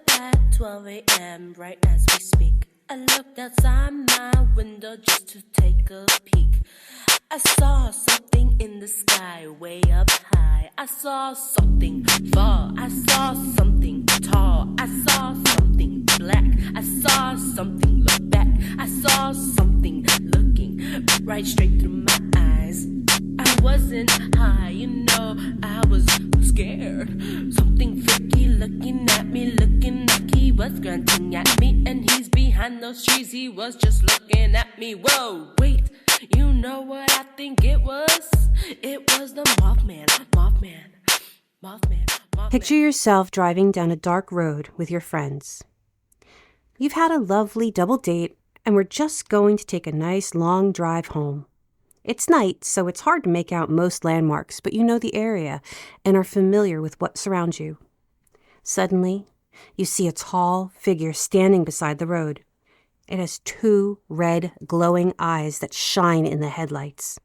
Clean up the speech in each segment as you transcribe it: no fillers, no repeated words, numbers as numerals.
about 12 a.m. right as we speak. I looked outside my window just to take a peek. I saw something in the sky way up high. I saw something fall. I saw something tall. I saw something black. I saw something look back. I saw something looking right straight through my eyes. I wasn't high, I was scared. Something freaky looking at me, looking like he was grunting at me. And he's behind those trees, he was just looking at me. Whoa, wait, you know what I think it was? It was the Mothman. Picture yourself driving down a dark road with your friends. You've had a lovely double date and we're just going to take a nice long drive home. It's night, so it's hard to make out most landmarks, but you know the area and are familiar with what surrounds you. Suddenly, you see a tall figure standing beside the road. It has 2 red, glowing eyes that shine in the headlights.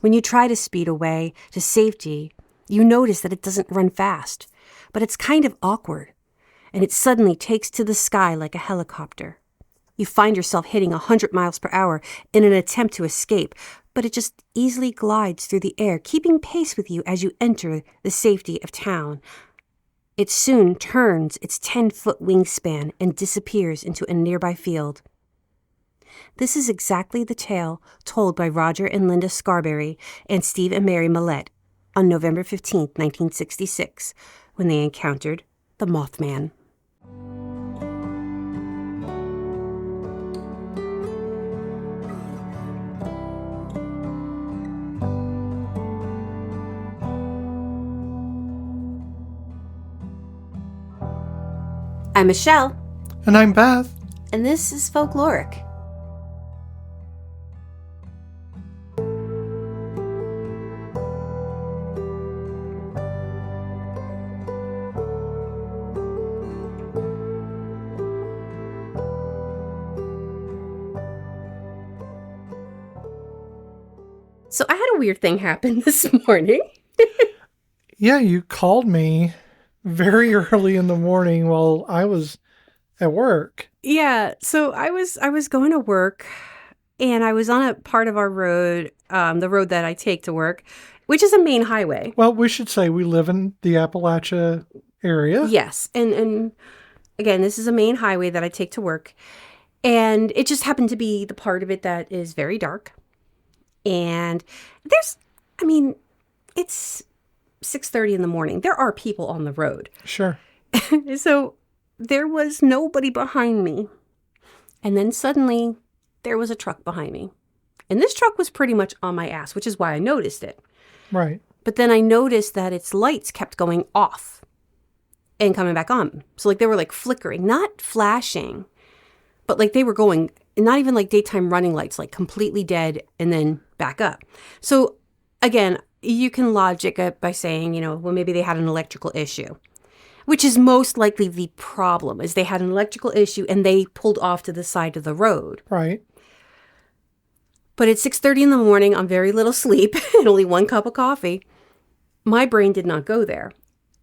When you try to speed away to safety, you notice that it doesn't run fast, but it's kind of awkward, and it suddenly takes to the sky like a helicopter. You find yourself hitting 100 miles per hour in an attempt to escape, but it just easily glides through the air, keeping pace with you as you enter the safety of town. It soon turns its 10-foot wingspan and disappears into a nearby field. This is exactly the tale told by Roger and Linda Scarberry and Steve and Mary Millette on November 15, 1966, when they encountered the Mothman. I'm Michelle. And I'm Beth. And this is Folkloric. So I had a weird thing happen this morning. Yeah, you called me very early in the morning while I was at work. Yeah, so I was going to work, and I was on a part of our road, the road that I take to work, which is a main highway. Well, we should say we live in the Appalachia area. Yes, and again, this is a main highway that I take to work, and it just happened to be the part of it that is very dark. And it's 6:30 in the morning. There are people on the road. Sure. So there was nobody behind me. And then suddenly there was a truck behind me. And this truck was pretty much on my ass, which is why I noticed it. Right. But then I noticed that its lights kept going off and coming back on. So they were flickering, not flashing, but they were going, not even daytime running lights, completely dead and then back up. So again, you can logic it by saying, well, maybe they had an electrical issue, which is most likely the problem, is they had an electrical issue and they pulled off to the side of the road. Right. But at 6:30 in the morning, on very little sleep and only 1 cup of coffee, my brain did not go there.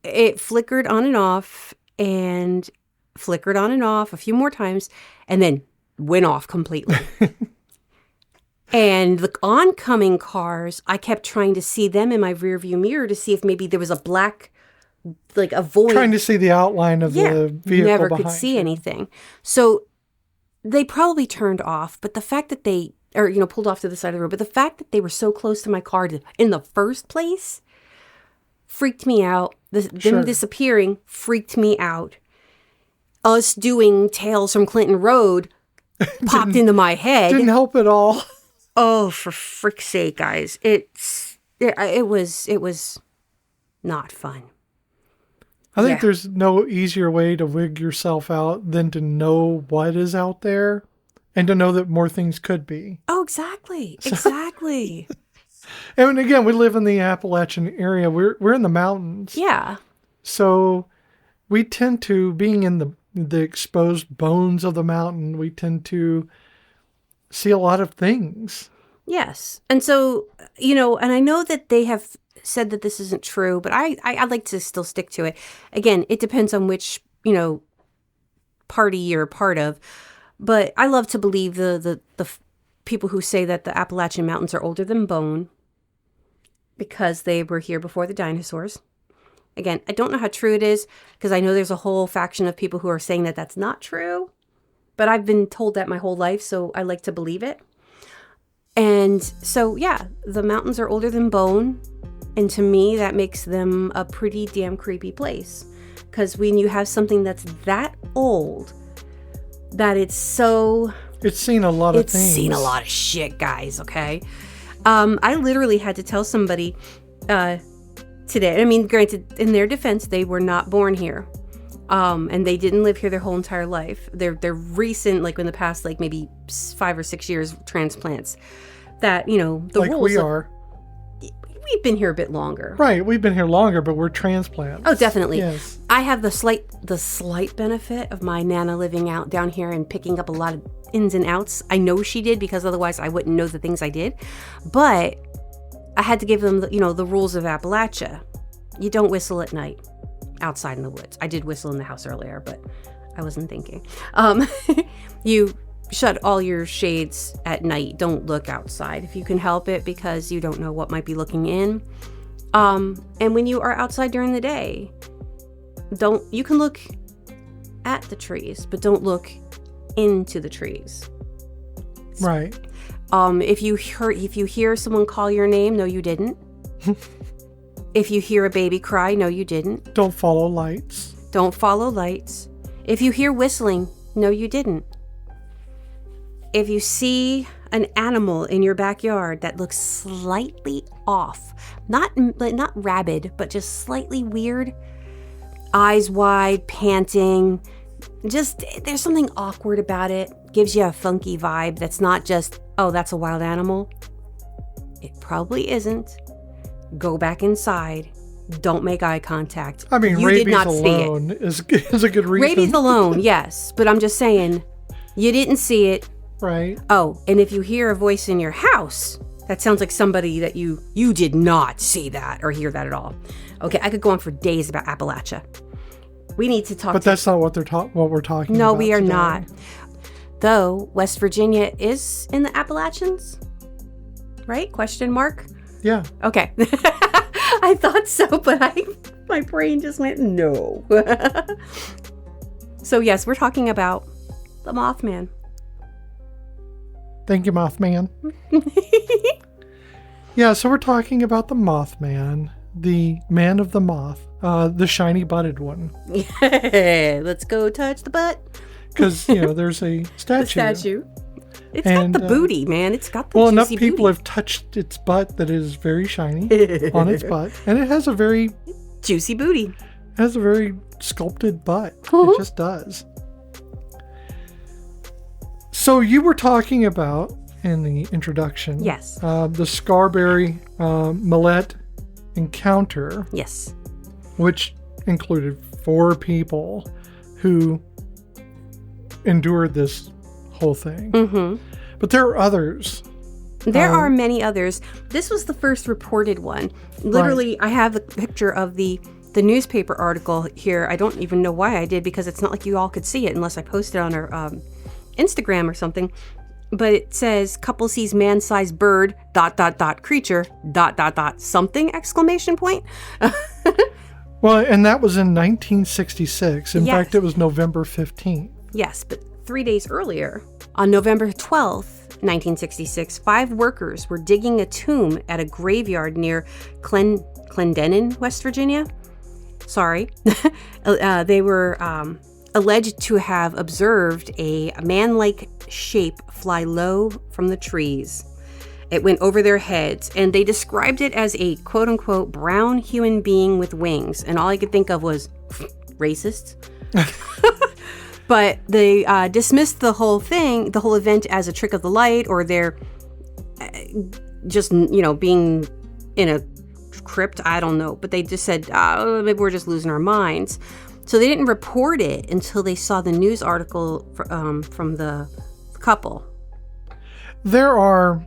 It flickered on and off and flickered on and off a few more times and then went off completely. And the oncoming cars, I kept trying to see them in my rearview mirror to see if maybe there was a black, a void. Trying to see the outline of the vehicle never behind could see you. anything. So they probably turned off, but the fact that they, pulled off to the side of the road, but the fact that they were so close to my car in the first place freaked me out. Them disappearing freaked me out. Us doing Tales from Clinton Road popped into my head. Didn't help at all. Oh, for frick's sake, guys. It was not fun. I think there's no easier way to wig yourself out than to know what is out there and to know that more things could be. Oh, exactly. Exactly. And again, we live in the Appalachian area. We're in the mountains. Yeah. So we tend to, being in the exposed bones of the mountain, we tend to see a lot of things. Yes. And so, and I know that they have said that this isn't true, but I like to still stick to it. Again, it depends on which, party you're a part of. But I love to believe the people who say that the Appalachian Mountains are older than bone because they were here before the dinosaurs. Again, I don't know how true it is because I know there's a whole faction of people who are saying that that's not true. But I've been told that my whole life, so I like to believe it. And so, yeah, the mountains are older than bone. And to me, that makes them a pretty damn creepy place. Because when you have something that's that old, that it's so... It's seen a lot of things. It's seen a lot of shit, guys, okay? I literally had to tell somebody today. I mean, granted, in their defense, they were not born here. And they didn't live here their whole entire life. They're recent, like in the past, like maybe 5 or 6 years, transplants. That, you know, the like rules we of, are. We've been here a bit longer. Right, we've been here longer, but we're transplants. Oh, definitely. Yes. I have the slight benefit of my Nana living out down here and picking up a lot of ins and outs. I know she did because otherwise I wouldn't know the things I did. But I had to give them, the rules of Appalachia. You don't whistle at night outside in the woods. I did whistle in the house earlier, but I wasn't thinking. You shut all your shades at night. Don't look outside if you can help it because you don't know what might be looking in. And when you are outside during the day, you can look at the trees, but don't look into the trees. Right. If you hear someone call your name, no, you didn't. If you hear a baby cry, no, you didn't. Don't follow lights. Don't follow lights. If you hear whistling, no, you didn't. If you see an animal in your backyard that looks slightly off, not rabid, but just slightly weird, eyes wide, panting, just there's something awkward about it, gives you a funky vibe that's not just, oh, that's a wild animal. It probably isn't. Go back inside. Don't make eye contact. I mean, you rabies did not alone is a good reason. Rabies alone, yes. But I'm just saying, you didn't see it. Right. Oh, and if you hear a voice in your house, that sounds like somebody that you did not see that or hear that at all. Okay, I could go on for days about Appalachia. We need to talk. But that's not what we're talking about. No, we are today. not. Though West Virginia is in the Appalachians, right? Question mark. Yeah. Okay. I thought so, but my brain just went no. So yes, we're talking about the Mothman. Thank you, Mothman. Yeah, so we're talking about the Mothman, the man of the moth, the shiny butted one. Yeah, let's go touch the butt. Because, there's a statue. The statue. It's got the booty, man. It's got the juicy enough people booty. have touched its butt that is very shiny on its butt. And it has a very... juicy booty. It has a very sculpted butt. It just does. So you were talking about, in the introduction... Yes. The Scarberry Millet encounter. Yes. Which included 4 people who endured this whole thing. Mm-hmm. But there are others. There are many others. This was the first reported one. Literally, right. I have the picture of the newspaper article here. I don't even know why I did because it's not like you all could see it unless I posted on our Instagram or something. But it says, couple sees man-sized bird, ... creature, ... something, exclamation point. Well, and that was in 1966. In yes. fact, it was November 15th. Yes, but 3 days earlier, on November 12th, 1966, 5 workers were digging a tomb at a graveyard near Clendenin, West Virginia. Sorry. They were alleged to have observed a man-like shape fly low from the trees. It went over their heads, and they described it as a quote-unquote brown human being with wings. And all I could think of was racist. But they dismissed the whole event as a trick of the light, or they're just, being in a crypt. I don't know. But they just said, maybe we're just losing our minds. So they didn't report it until they saw the news article from the couple. There are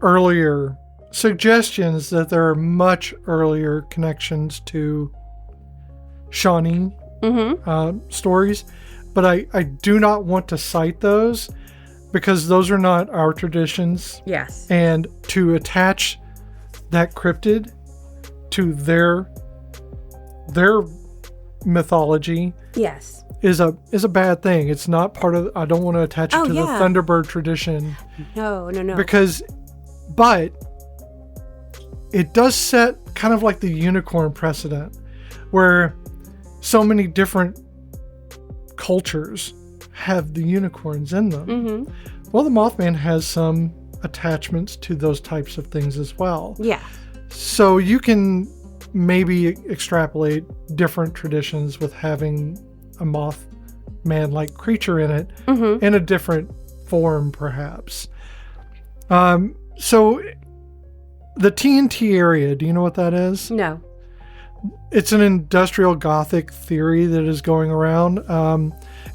earlier suggestions that there are much earlier connections to Shawnee stories. but I do not want to cite those because those are not our traditions. Yes. And to attach that cryptid to their mythology, yes, is a bad thing. It's not part of. I don't want to attach it to the Thunderbird tradition. No. But it does set kind of like the unicorn precedent, where so many different cultures have the unicorns in them. Mm-hmm. Well, the Mothman has some attachments to those types of things as well. Yeah. So you can maybe extrapolate different traditions with having a Mothman-like creature in it, mm-hmm. in a different form, perhaps. So the TNT area, do you know what that is? No. It's an industrial Gothic theory that is going around.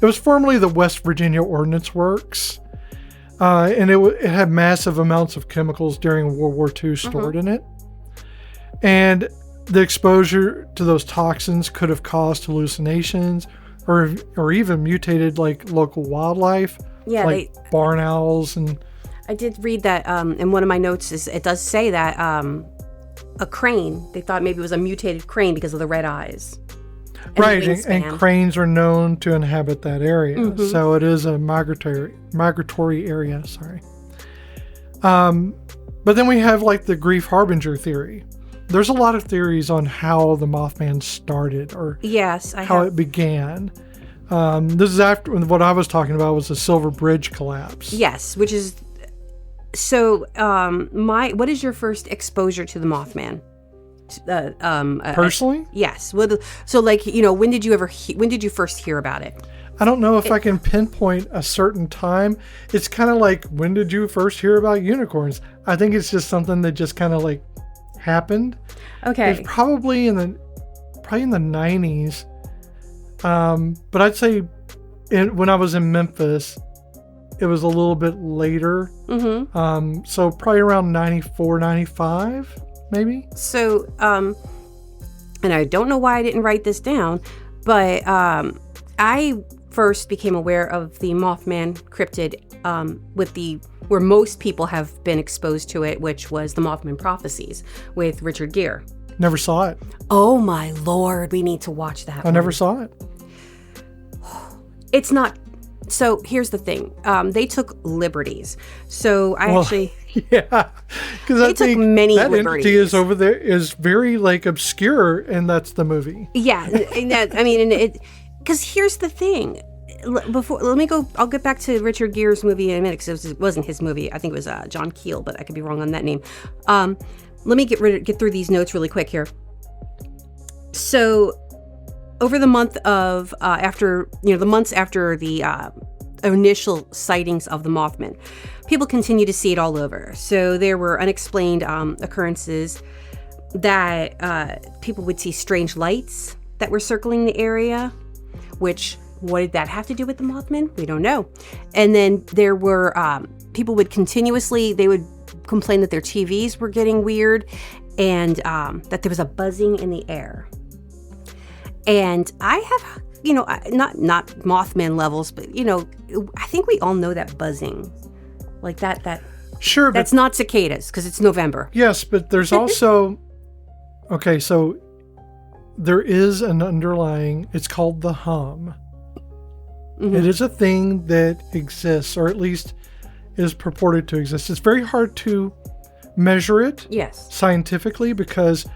It was formerly the West Virginia Ordnance Works, and it had massive amounts of chemicals during World War II stored in it. And the exposure to those toxins could have caused hallucinations or even mutated like local wildlife, like barn owls. And I did read that in one of my notes. It does say that a crane, they thought maybe it was a mutated crane because of the red eyes. And cranes are known to inhabit that area. Mm-hmm. So it is a migratory area, sorry. But then we have like the grief harbinger theory. There's a lot of theories on how the Mothman started or how it began. This is after what I was talking about was the Silver Bridge collapse. Yes, which is so. What is your first exposure to the Mothman? Personally? Yes. So, like, when did you first hear about it? I don't know if I can pinpoint a certain time. It's kind of like, when did you first hear about unicorns? I think it's just something that just kind of like happened. Okay. It's probably in the 90s. But I'd say when I was in Memphis, it was a little bit later. Mm-hmm. So probably around 94, 95, maybe. So, and I don't know why I didn't write this down, but I first became aware of the Mothman cryptid where most people have been exposed to it, which was the Mothman Prophecies with Richard Gere. Never saw it. Oh my Lord, we need to watch that. I never saw it. It's not. So here's the thing. They took liberties. So yeah, because I think many that liberties. Entity is over there is very like obscure, and that's the movie. Yeah, because here's the thing. I'll get back to Richard Gere's movie in a minute because it wasn't his movie. I think it was John Keel, but I could be wrong on that name. Let me get through these notes really quick here. So, over the month of the months after the initial sightings of the Mothman, people continue to see it all over. So there were unexplained occurrences that people would see strange lights that were circling the area, which. What did that have to do with the Mothman? We don't know. And then there were people would they would complain that their TVs were getting weird and that there was a buzzing in the air. And I have, not Mothman levels, but, I think we all know that buzzing. Like that. Sure. That's not cicadas because it's November. Yes, but there's also, okay, so there is an underlying, it's called the hum. Mm-hmm. It is a thing that exists, or at least is purported to exist. It's very hard to measure it scientifically because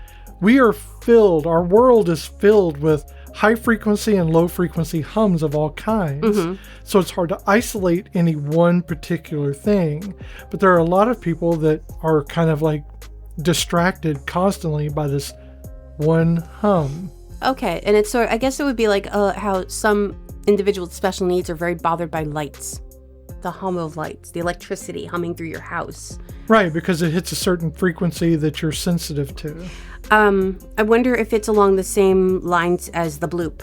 our world is filled with high frequency and low frequency hums of all kinds. Mm-hmm. So it's hard to isolate any one particular thing. But there are a lot of people that are kind of like distracted constantly by this one hum. Okay, and it's I guess it would be like how some individuals with special needs are very bothered by lights, the hum of lights, the electricity humming through your house. Right, because it hits a certain frequency that you're sensitive to. I wonder if it's along the same lines as the bloop.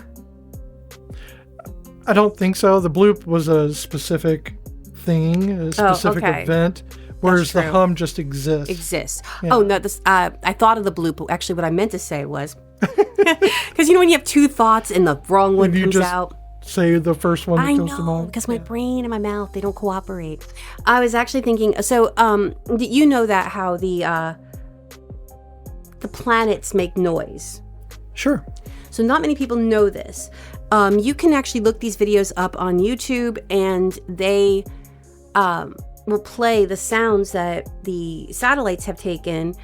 I don't think so. The bloop was a specific thing, a specific event, whereas the hum just exists. Yeah. Oh, no, I thought of the bloop. Actually, what I meant to say was, because when you have two thoughts and the wrong one comes out. say the first one that I comes to know, mind? because my brain and my mouth, they don't cooperate. I was actually thinking, so you know that how the planets make noise. Sure. So not many people know this. You can actually look these videos up on YouTube, and they will play the sounds that the satellites have taken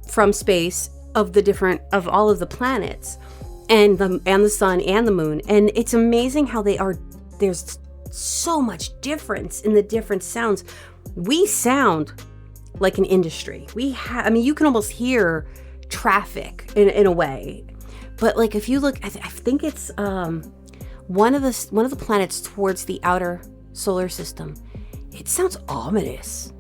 from space of all of the planets and the sun and the moon. And it's amazing how there's so much difference in the different sounds. We sound like an industry. You can almost hear traffic in a way. But like if you look, I think it's one of the planets towards the outer solar system. It sounds ominous.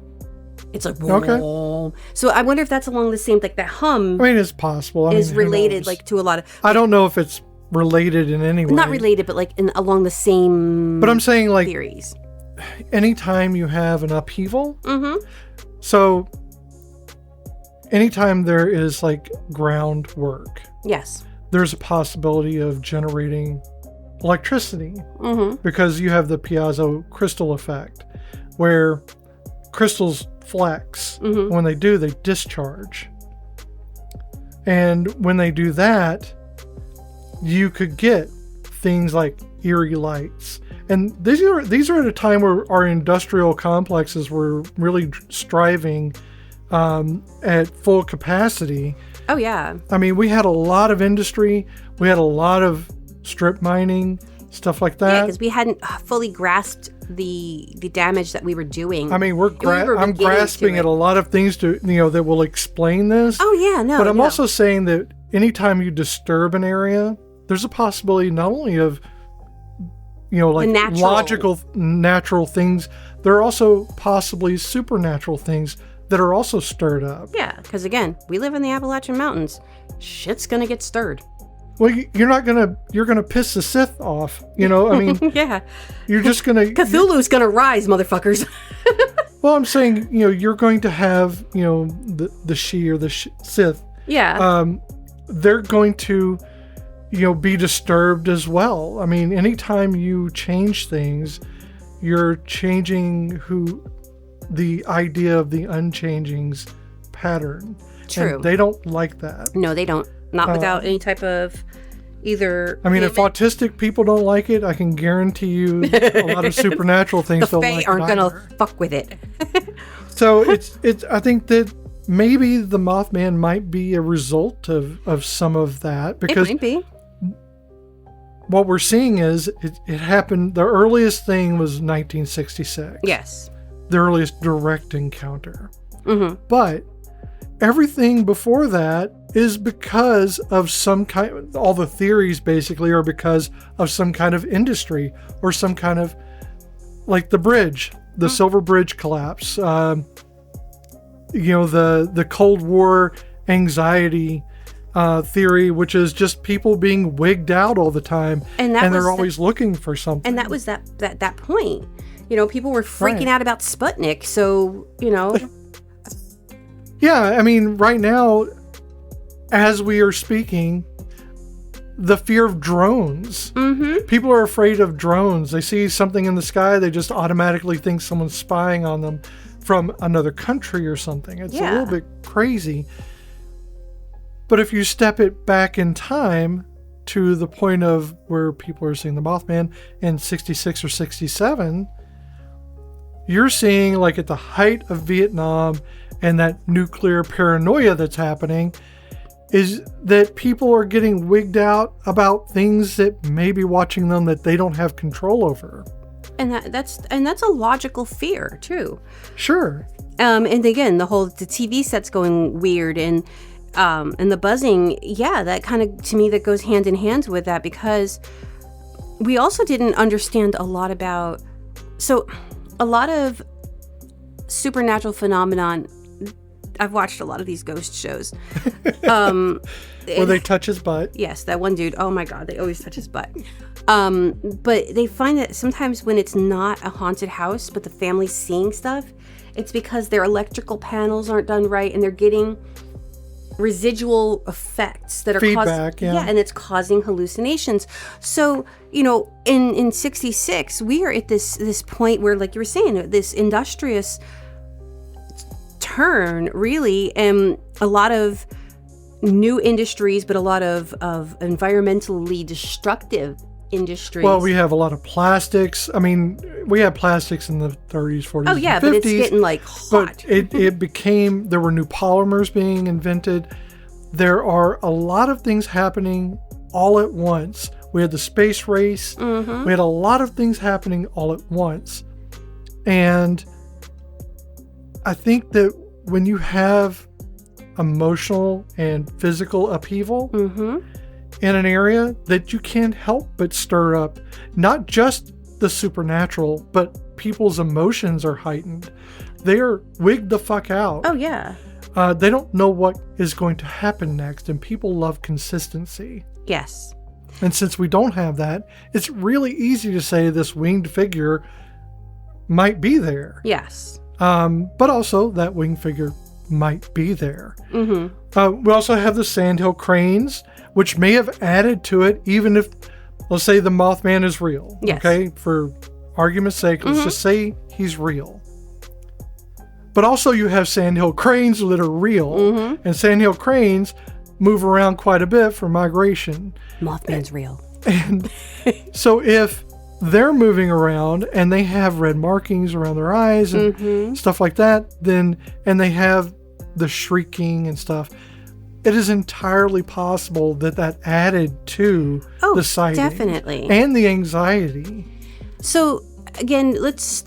It's like, whoa. Okay. So I wonder if that's along the same, like that hum. I mean, it's possible. Is related like to a lot of. I don't know if it's related in any way. Not related, but like along the same. But I'm saying like theories. Anytime you have an upheaval. Mm-hmm. So anytime there is like groundwork. Yes. There's a possibility of generating electricity because you have the piezo crystal effect where crystals flex. When they do, they discharge. And when they do that, you could get things like eerie lights. And these are at a time where our industrial complexes were really striving at full capacity. Oh, yeah. I mean, we had a lot of industry. We had a lot of strip mining, stuff like that. Yeah, because we hadn't fully grasped the damage that we were doing. I mean, I'm grasping at a lot of things that will explain this. Oh, yeah, no. But I'm also saying that anytime you disturb an area, there's a possibility not only of, logical, natural things, there are also possibly supernatural things that are also stirred up. Yeah, because again, we live in the Appalachian Mountains. Shit's gonna get stirred. Well, you're gonna piss the Sith off. I mean, yeah. You're just gonna Cthulhu's gonna rise, motherfuckers. Well, I'm saying, you're going to have, the Shi or the Sith. Yeah. They're going to, be disturbed as well. I mean, anytime you change things, you're changing the idea of the unchanging's pattern. True. And they don't like that. No, they don't. Not without any type of either. I mean, if autistic people don't like it, I can guarantee you a lot of supernatural things the don't like it. Fae aren't gonna fuck with it. So it's. I think that maybe the Mothman might be a result of some of that, because it might be. What we're seeing is it happened. The earliest thing was 1966. Yes. The earliest direct encounter. Mm-hmm. But everything before that is because of some kind. All the theories basically are because of some kind of industry or some kind of, like the bridge, the Silver Bridge collapse. The Cold War anxiety theory, which is just people being wigged out all the time, and they're always looking for something. And that was that point. People were freaking out about Sputnik, so Yeah, I mean, right now, as we are speaking, the fear of drones. Mm-hmm. People are afraid of drones. They see something in the sky, they just automatically think someone's spying on them from another country or something. It's a little bit crazy. But if you step it back in time to the point of where people are seeing the Mothman in 66 or 67, you're seeing, like, at the height of Vietnam and that nuclear paranoia that's happening, is that people are getting wigged out about things that may be watching them that they don't have control over. And that's a logical fear too. Sure. And again, the TV set's going weird, and the buzzing, that kind of, to me, that goes hand in hand with that, because we also didn't understand a lot about, so a lot of supernatural phenomenon. I've watched a lot of these ghost shows. Where they touch his butt. Yes, that one dude. Oh my God, they always touch his butt. But they find that sometimes when it's not a haunted house, but the family's seeing stuff, it's because their electrical panels aren't done right, and they're getting residual effects that are feedback, and it's causing hallucinations. So, in 66, we are at this point where, like you were saying, this industrious turn, really, and a lot of new industries, but a lot of environmentally destructive industries. Well, we have a lot of plastics. I mean, we had plastics in the 30s, 40s, oh yeah, and 50s, but it's getting like hot. But it became, there were new polymers being invented. There are a lot of things happening all at once. We had the space race. Mm-hmm. We had a lot of things happening all at once. And I think that when you have emotional and physical upheaval Mm-hmm. in an area, that you can't help but stir up not just the supernatural, but people's emotions are heightened. They are wigged the fuck out. Oh yeah. They don't know what is going to happen next, and people love consistency. Yes. And since we don't have that, it's really easy to say this winged figure might be there. Yes. But also that winged figure might be there. Mm-hmm. We also have the sandhill cranes, which may have added to it, even if, let's say, the Mothman is real. Yes. Okay, for argument's sake, let's just say he's real. But also you have sandhill cranes that are real, and sandhill cranes move around quite a bit for migration. Mothman's real. And so if they're moving around and they have red markings around their eyes and stuff like that, then, and they have the shrieking and stuff, it is entirely possible that added to the sighting. Definitely. And the anxiety. So again, let's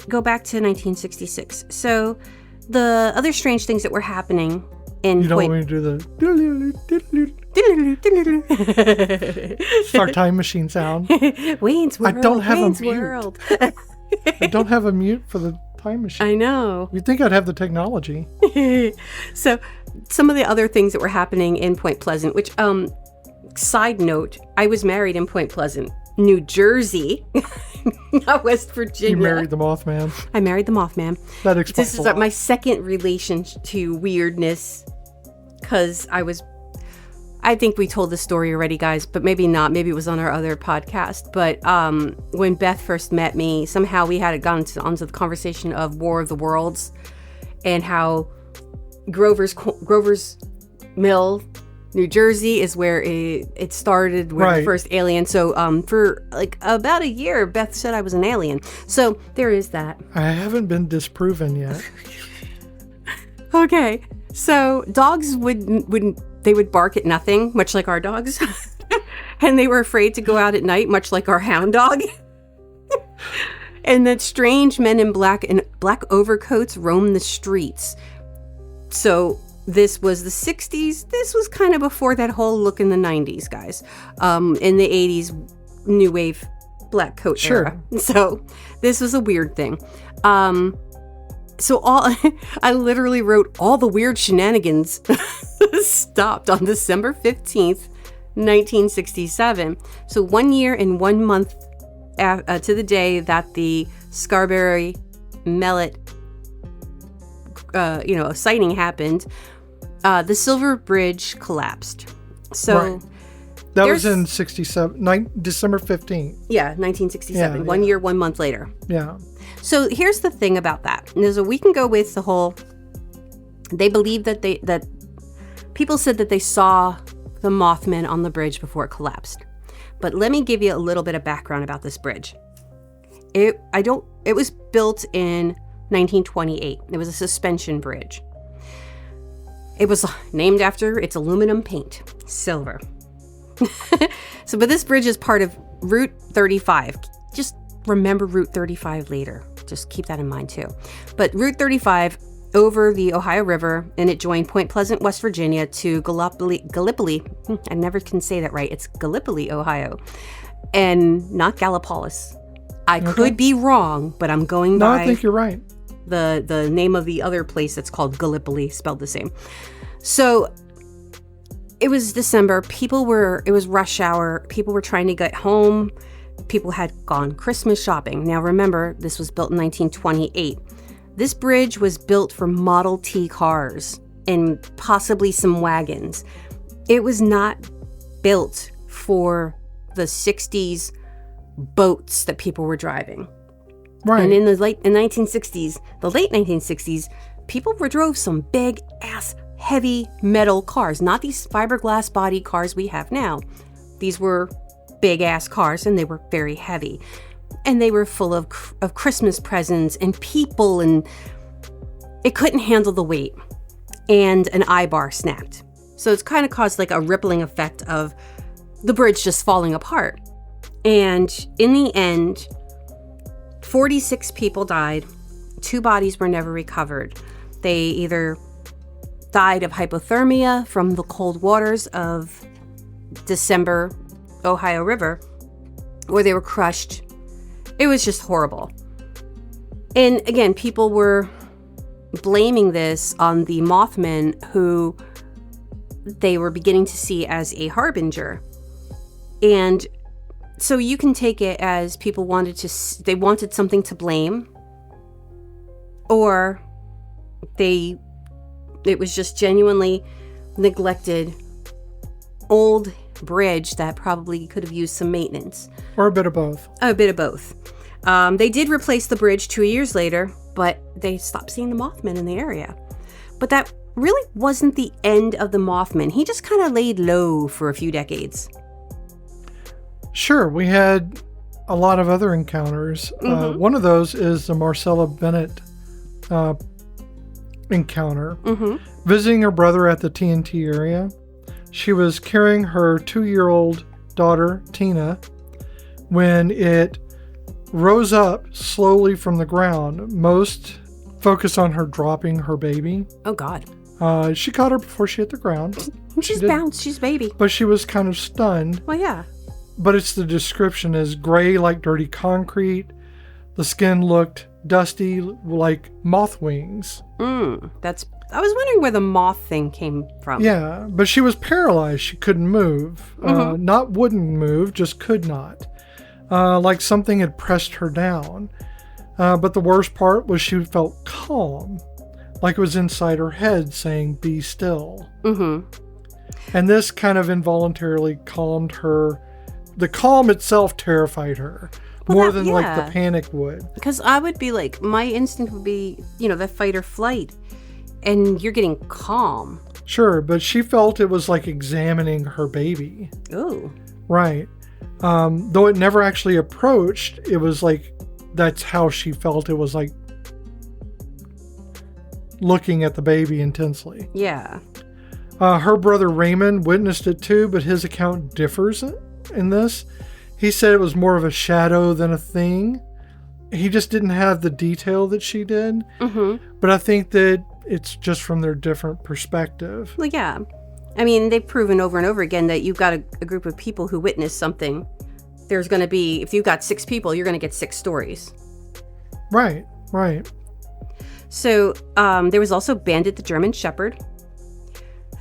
go back to 1966. So the other strange things that were happening in You don't want me to do the our time machine sound. Wayne's World. I don't have Wayne's a mute. World. I don't have a mute for the time machine. I know. You'd think I'd have the technology. So some of the other things that were happening in Point Pleasant, which side note, I was married in Point Pleasant, New Jersey, not West Virginia. You married the Mothman. I married the Mothman. That explains This a is lot. my second relation to weirdness, because I think we told the story already, guys, but maybe not. Maybe it was on our other podcast. But when Beth first met me, somehow we had gotten onto the conversation of War of the Worlds and how Grover's Mill, New Jersey, is where it started, where the first alien. So for like about a year, Beth said I was an alien. So there is that. I haven't been disproven yet. Okay, so dogs would bark at nothing, much like our dogs, and they were afraid to go out at night, much like our hound dog. And that strange men in black and black overcoats roam the streets. So this was the 60s. This was kind of before that whole look in the 90s, guys. In the 80s, new wave black coat era. So this was a weird thing. So I literally wrote all the weird shenanigans stopped on December 15th, 1967. So 1 year and 1 month to the day that the Scarberry Mellet sighting happened, the Silver Bridge collapsed. So that was in 67, December 15th. Yeah, 1967. Yeah, 1 year, 1 month later. Yeah. So here's the thing about that. So we can go with the whole, they believe that people said that they saw the Mothman on the bridge before it collapsed. But let me give you a little bit of background about this bridge. It was built in 1928. It was a suspension bridge. It was named after its aluminum paint, silver. But this bridge is part of Route 35. Just remember Route 35 later. Just keep that in mind too. But Route 35 over the Ohio River, and it joined Point Pleasant, West Virginia to Gallipoli. I never can say that right. It's Gallipoli, Ohio, and not Gallipolis. I could be wrong, but I'm going by. No, I think you're right. The name of the other place that's called Gallipoli, spelled the same. So it was December. It was rush hour. People were trying to get home. People had gone Christmas shopping. Now remember, this was built in 1928. This bridge was built for Model T cars. and possibly some wagons. It was not built for the 60s boats that people were driving. Right. And in the late 1960s, people drove some big ass heavy metal cars, not these fiberglass body cars we have now. These were big ass cars, and they were very heavy. And they were full of Christmas presents and people, and it couldn't handle the weight. And an eye bar snapped. So it's kind of caused like a rippling effect of the bridge just falling apart. And in the end, 46 people died. 2 bodies were never recovered. They either died of hypothermia from the cold waters of December Ohio River, or they were crushed. It was just horrible. And again, people were blaming this on the Mothman, who they were beginning to see as a harbinger. And so you can take it as people wanted something to blame, or it was just genuinely neglected old bridge that probably could have used some maintenance. Or a bit of both. A bit of both. They did replace the bridge 2 years later, but they stopped seeing the Mothman in the area. But that really wasn't the end of the Mothman. He just kind of laid low for a few decades. Sure, we had a lot of other encounters. Mm-hmm. One of those is the Marcella Bennett encounter. Mm-hmm. Visiting her brother at the TNT area, she was carrying her 2-year-old daughter, Tina, when it rose up slowly from the ground. Most focus on her dropping her baby. Oh, God. She caught her before she hit the ground. She's bounced. She's baby. But she was kind of stunned. Well, yeah. But it's the description as gray like dirty concrete. The skin looked dusty like moth wings. I was wondering where the moth thing came from. Yeah, but she was paralyzed. She couldn't move. Not wouldn't move, just could not. Like something had pressed her down. But the worst part was she felt calm. Like it was inside her head saying, "Be still." Mm-hmm. And this kind of involuntarily calmed her. The calm itself terrified her. More than like the panic would. Because I would be like, my instinct would be, the fight or flight. And you're getting calm. Sure, but she felt it was like examining her baby. Ooh. Right. Though it never actually approached, it was like, that's how she felt. It was like looking at the baby intensely. Yeah. Her brother Raymond witnessed it too, but his account differs in this. He said it was more of a shadow than a thing. He just didn't have the detail that she did. Mm-hmm. But I think that it's just from their different perspective. Well, yeah. I mean, they've proven over and over again that you've got a group of people who witness something. There's going to be, if you've got 6 people, you're going to get 6 stories. Right, right. So there was also Bandit the German Shepherd,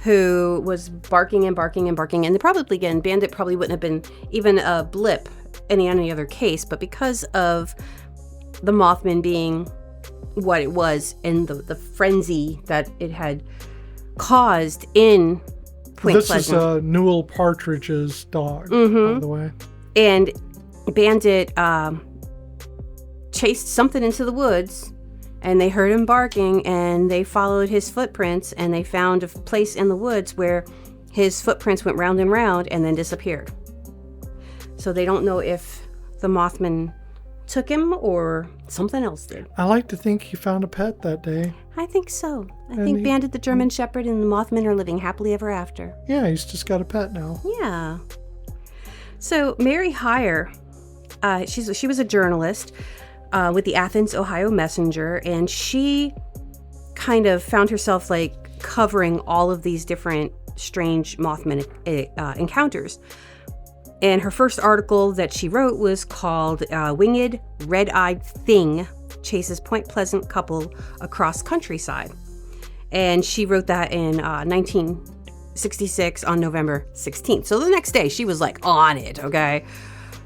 who was barking and barking and barking. And Bandit probably wouldn't have been even a blip in any other case. But because of the Mothman being what it was and the frenzy that it had caused in Point Pleasant. This is Newell Partridge's dog, by the way. And Bandit chased something into the woods, and they heard him barking, and they followed his footprints, and they found a place in the woods where his footprints went round and round and then disappeared. So they don't know if the Mothman took him or something else did. I like to think he found a pet that day. I think so. I think Bandit the German Shepherd and the Mothman are living happily ever after. Yeah, he's just got a pet now. Yeah. So Mary Heyer, she was a journalist with the Athens, Ohio Messenger, and she kind of found herself like covering all of these different strange Mothman encounters. And her first article that she wrote was called Winged Red-Eyed Thing Chases Point Pleasant Couple Across Countryside. And she wrote that in 1966 on November 16th. So the next day she was like on it, okay?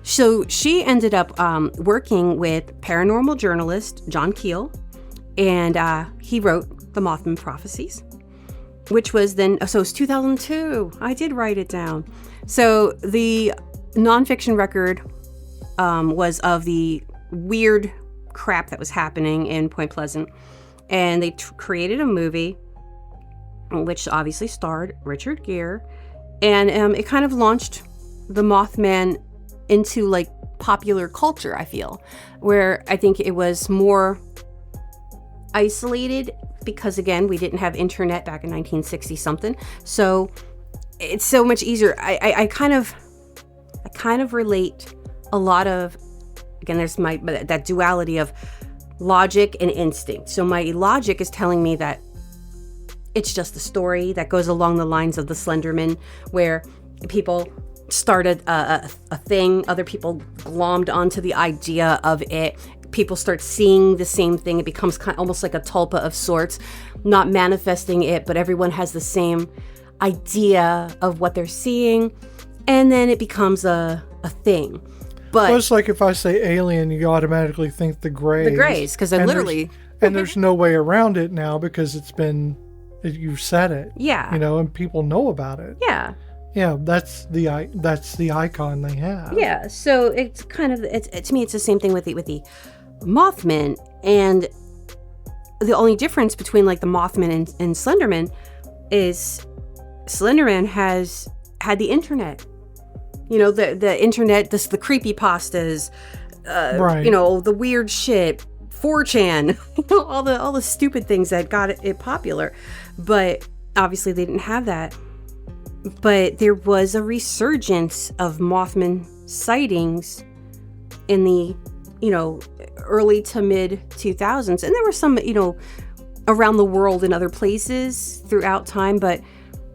So she ended up working with paranormal journalist John Keel, and he wrote the Mothman Prophecies. which was then, so it's 2002. I did write it down. So the nonfiction record was of the weird crap that was happening in Point Pleasant. And they created a movie, which obviously starred Richard Gere. And it kind of launched the Mothman into like popular culture, I feel, where I think it was more isolated because, again, we didn't have internet back in 1960 something. So it's so much easier. I kind of relate a lot of, again, there's that duality of logic and instinct. So my logic is telling me that it's just a story that goes along the lines of the Slenderman, where people started a thing, other people glommed onto the idea of it. People start seeing the same thing. It becomes kind of almost like a tulpa of sorts, not manifesting it, but everyone has the same idea of what they're seeing, and then it becomes a thing. But well, it's like if I say alien, you automatically think the Greys. The Greys, because they're literally... And there's no way around it now because you've said it. Yeah. And people know about it. Yeah. Yeah, that's the icon they have. Yeah, so it's kind of, to me, it's the same thing with the Mothman, and the only difference between like the Mothman and Slenderman is Slenderman has had the internet. The internet, the creepypastas, right. The weird shit, 4chan, all the stupid things that got it popular. But obviously they didn't have that. But there was a resurgence of Mothman sightings in the, early to mid 2000s. And there were some, around the world in other places throughout time. But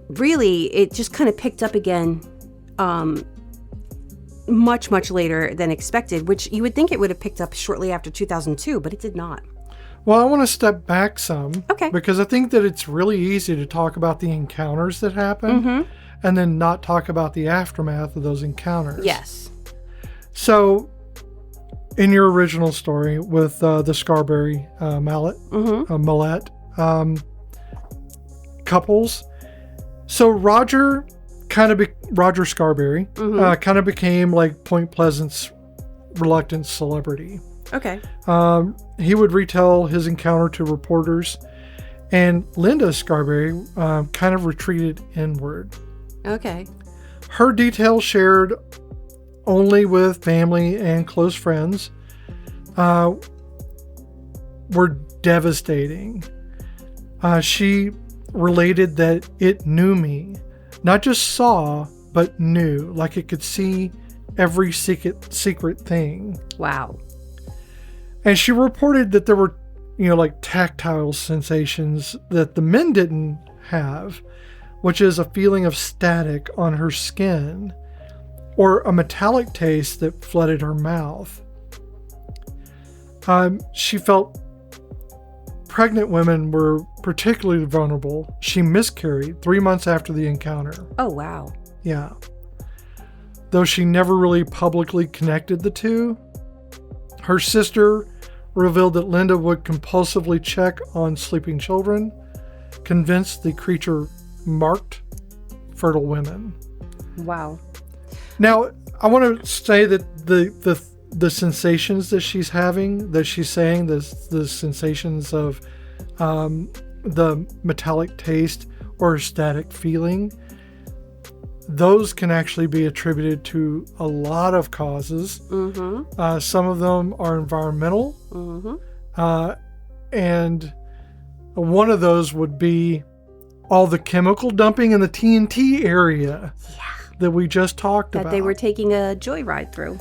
really, it just kind of picked up again much, much later than expected, which you would think it would have picked up shortly after 2002, but it did not. Well, I want to step back some. Okay. Because I think that it's really easy to talk about the encounters that happen and then not talk about the aftermath of those encounters. Yes. So, in your original story with the Scarberry Mallet, couples, so Roger Scarberry kind of became like Point Pleasant's reluctant celebrity. Okay. He would retell his encounter to reporters, and Linda Scarberry kind of retreated inward. Okay. Her details shared only with family and close friends were devastating. She related that it knew me, not just saw, but knew, like it could see every secret thing. Wow. And she reported that there were, like tactile sensations that the men didn't have, which is a feeling of static on her skin or a metallic taste that flooded her mouth. She felt pregnant women were particularly vulnerable. She miscarried 3 months after the encounter. Oh, wow. Yeah. Though she never really publicly connected the two, her sister revealed that Linda would compulsively check on sleeping children, convinced the creature marked fertile women. Wow. Now, I want to say that the sensations that she's having, that she's saying, the sensations of the metallic taste or static feeling, those can actually be attributed to a lot of causes. Some of them are environmental. And one of those would be all the chemical dumping in the TNT area that we just talked about. That they were taking a joyride through.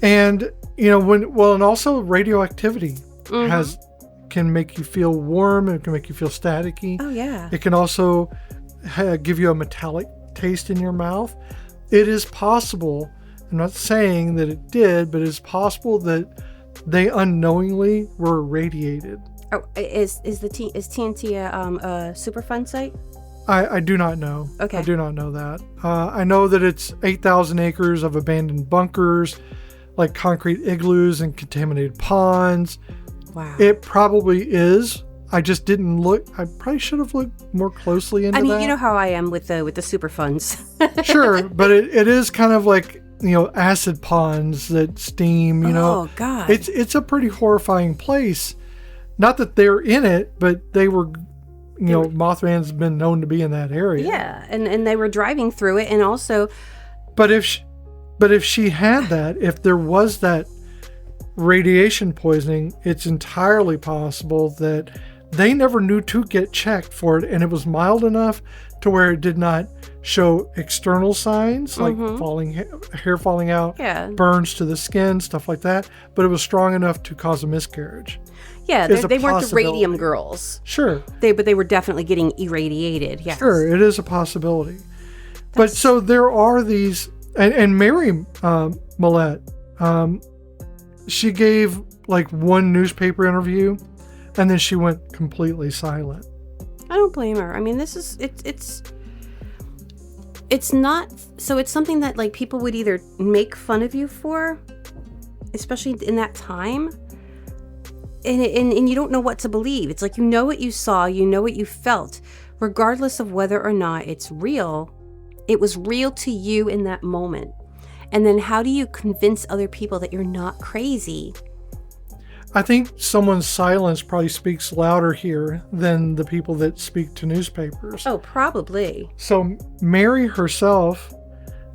And, and also radioactivity can make you feel warm. It can make you feel staticky. Oh, yeah. It can also give you a metallic taste in your mouth. It is possible, I'm not saying that it did, but it's possible that they unknowingly were irradiated. Oh, is TNT a Superfund site? I do not know. Okay. I do not know that. I know that it's 8,000 acres of abandoned bunkers, like concrete igloos and contaminated ponds. Wow. It probably is I just didn't look. I probably should have looked more closely into that. I mean, you know how I am with the super funds. Sure, but it is kind of like, acid ponds that steam, Oh, God. It's a pretty horrifying place. Not that they're in it, but they were, Mothman's been known to be in that area. Yeah, and they were driving through it, and also... But if she had that, if there was that radiation poisoning, it's entirely possible that they never knew to get checked for it, and it was mild enough to where it did not show external signs like hair falling out, burns to the skin, stuff like that, but it was strong enough to cause a miscarriage. Yeah, they weren't the radium girls. Sure. But they were definitely getting irradiated, yes. Sure, it is a possibility. But so there are these, and Mary Millette, she gave like one newspaper interview, and then she went completely silent. I don't blame her. I mean, this is it's not, so it's something that like people would either make fun of you for, especially in that time, and you don't know what to believe. It's like, what you saw, what you felt, regardless of whether or not it's real. It was real to you in that moment. And then how do you convince other people that you're not crazy? I think someone's silence probably speaks louder here than the people that speak to newspapers. Oh, probably. So Mary herself,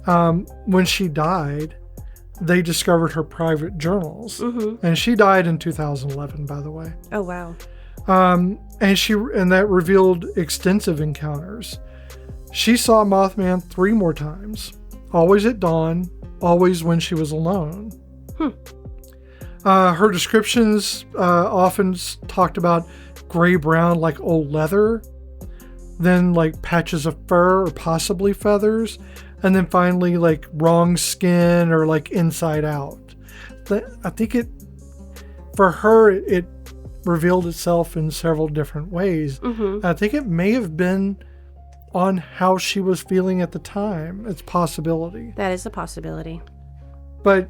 when she died, they discovered her private journals. Mm-hmm. And she died in 2011, by the way. Oh, wow. And that revealed extensive encounters. She saw Mothman 3 more times, always at dawn, always when she was alone. Her descriptions often talked about gray-brown, like old leather, then like patches of fur or possibly feathers, and then finally like wrong skin or like inside out. I think for her, it revealed itself in several different ways. Mm-hmm. I think it may have been on how she was feeling at the time. It's a possibility. That is a possibility. But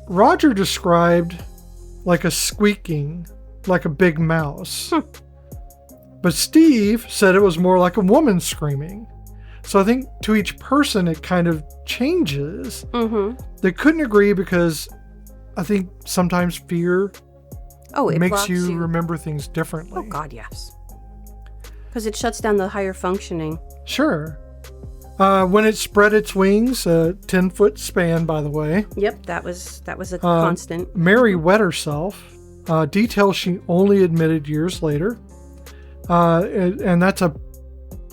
Roger described like a squeaking, like a big mouse. But Steve said it was more like a woman screaming. So I think to each person it kind of changes. Mm-hmm. They couldn't agree because I think sometimes fear makes you remember things differently. Oh, God, yes. Because it shuts down the higher functioning. Sure. When it spread its wings, a 10-foot span, by the way. Yep, that was a constant. Mary wet herself. Details she only admitted years later. And that's a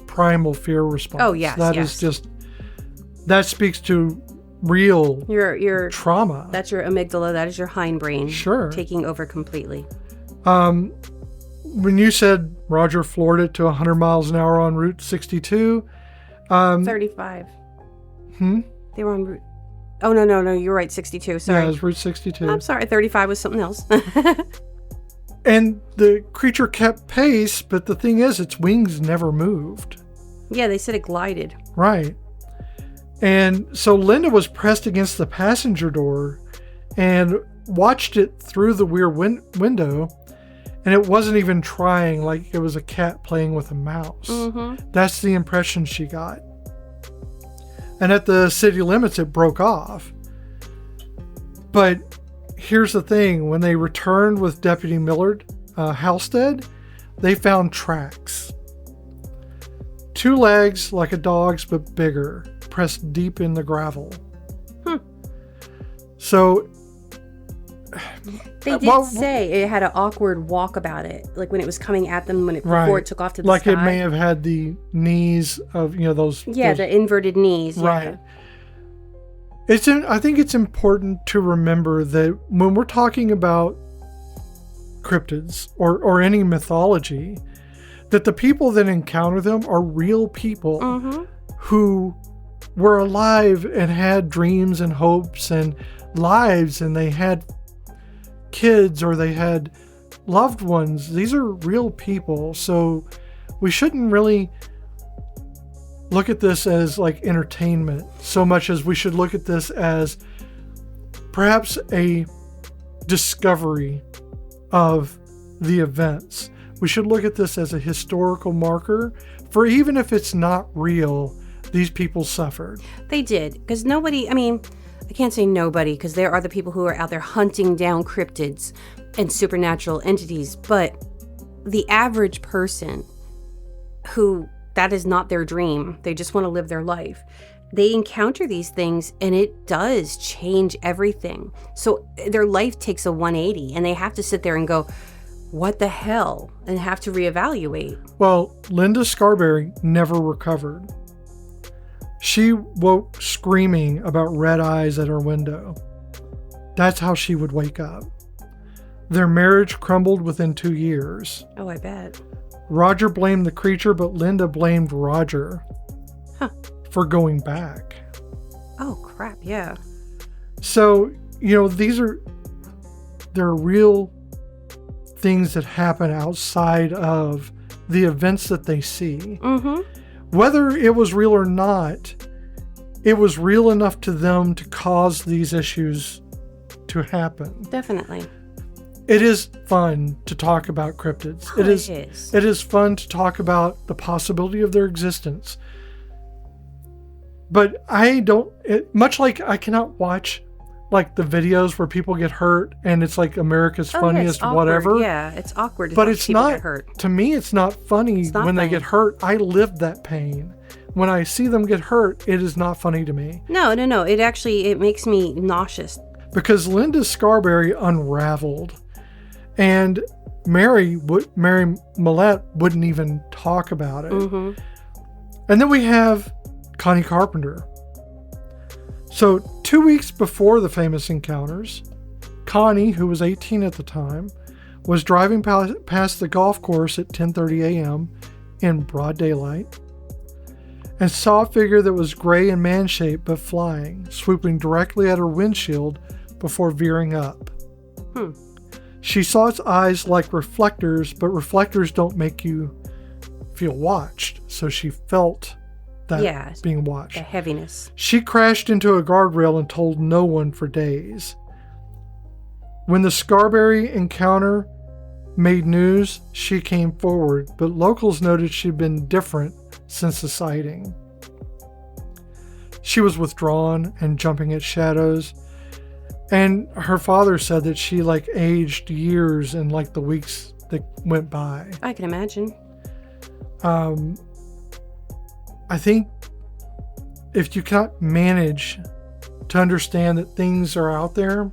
primal fear response. Oh, yes, that speaks to real your trauma. That's your amygdala. That is your hindbrain. Sure. Taking over completely. When you said Roger floored it to 100 miles an hour on Route 62. 35. They were on Route... Oh, no, you're right, 62. Sorry. Yeah, it was Route 62. I'm sorry, 35 was something else. And the creature kept pace, but the thing is, its wings never moved. Yeah, they said it glided. Right. And so Linda was pressed against the passenger door and watched it through the rear window, and it wasn't even trying, like it was a cat playing with a mouse. Mm-hmm. That's the impression she got. And at the city limits, it broke off. But here's the thing. When they returned with Deputy Millard Halstead, they found tracks. 2 legs like a dog's, but bigger, pressed deep in the gravel. So... They did say it had an awkward walk about it, like when it was coming at them before it took off to the sky. Like it may have had the knees of those. Yeah, the inverted knees. Right. Yeah. I think it's important to remember that when we're talking about cryptids or any mythology, that the people that encounter them are real people who were alive and had dreams and hopes and lives, and they had kids or they had loved ones. These are real people, so we shouldn't really look at this as like entertainment so much as we should look at this as perhaps a discovery of the events. we should look at this as a historical marker for even if it's not real, these people suffered. They did, because nobody, I can't say nobody, because there are the people who are out there hunting down cryptids and supernatural entities, but the average person who that is not their dream, they just want to live their life, they encounter these things and it does change everything. So their life takes a 180 and they have to sit there and go, what the hell? And have to reevaluate. Well, Linda Scarberry never recovered. She woke screaming about red eyes at her window. That's how she would wake up. Their marriage crumbled within 2 years. Oh, I bet. Roger blamed the creature, but Linda blamed Roger for going back. Oh, crap, yeah. So, there are real things that happen outside of the events that they see. Mm-hmm. Whether it was real or not, it was real enough to them to cause these issues to happen. Definitely. It is fun to talk about cryptids. Oh, It is fun to talk about the possibility of their existence. But much like I cannot watch like the videos where people get hurt and it's like America's funniest whatever. Yeah, it's awkward to but watch it's people not, get hurt. To me, it's not funny when they get hurt. I lived that pain. When I see them get hurt, it is not funny to me. No. It makes me nauseous. Because Linda Scarberry unraveled. And Mary Millette wouldn't even talk about it. Mm-hmm. And then we have Connie Carpenter. So 2 weeks before the famous encounters, Connie, who was 18 at the time, was driving past the golf course at 10:30 a.m. in broad daylight and saw a figure that was gray and man-shaped but flying, swooping directly at her windshield before veering up. She saw its eyes like reflectors, but reflectors don't make you feel watched. So she felt that being watched. The heaviness. She crashed into a guardrail and told no one for days. When the Scarberry encounter made news, she came forward, but locals noted she'd been different since the sighting. She was withdrawn and jumping at shadows. And her father said that she aged years in the weeks that went by. I can imagine. I think if you cannot manage to understand that things are out there,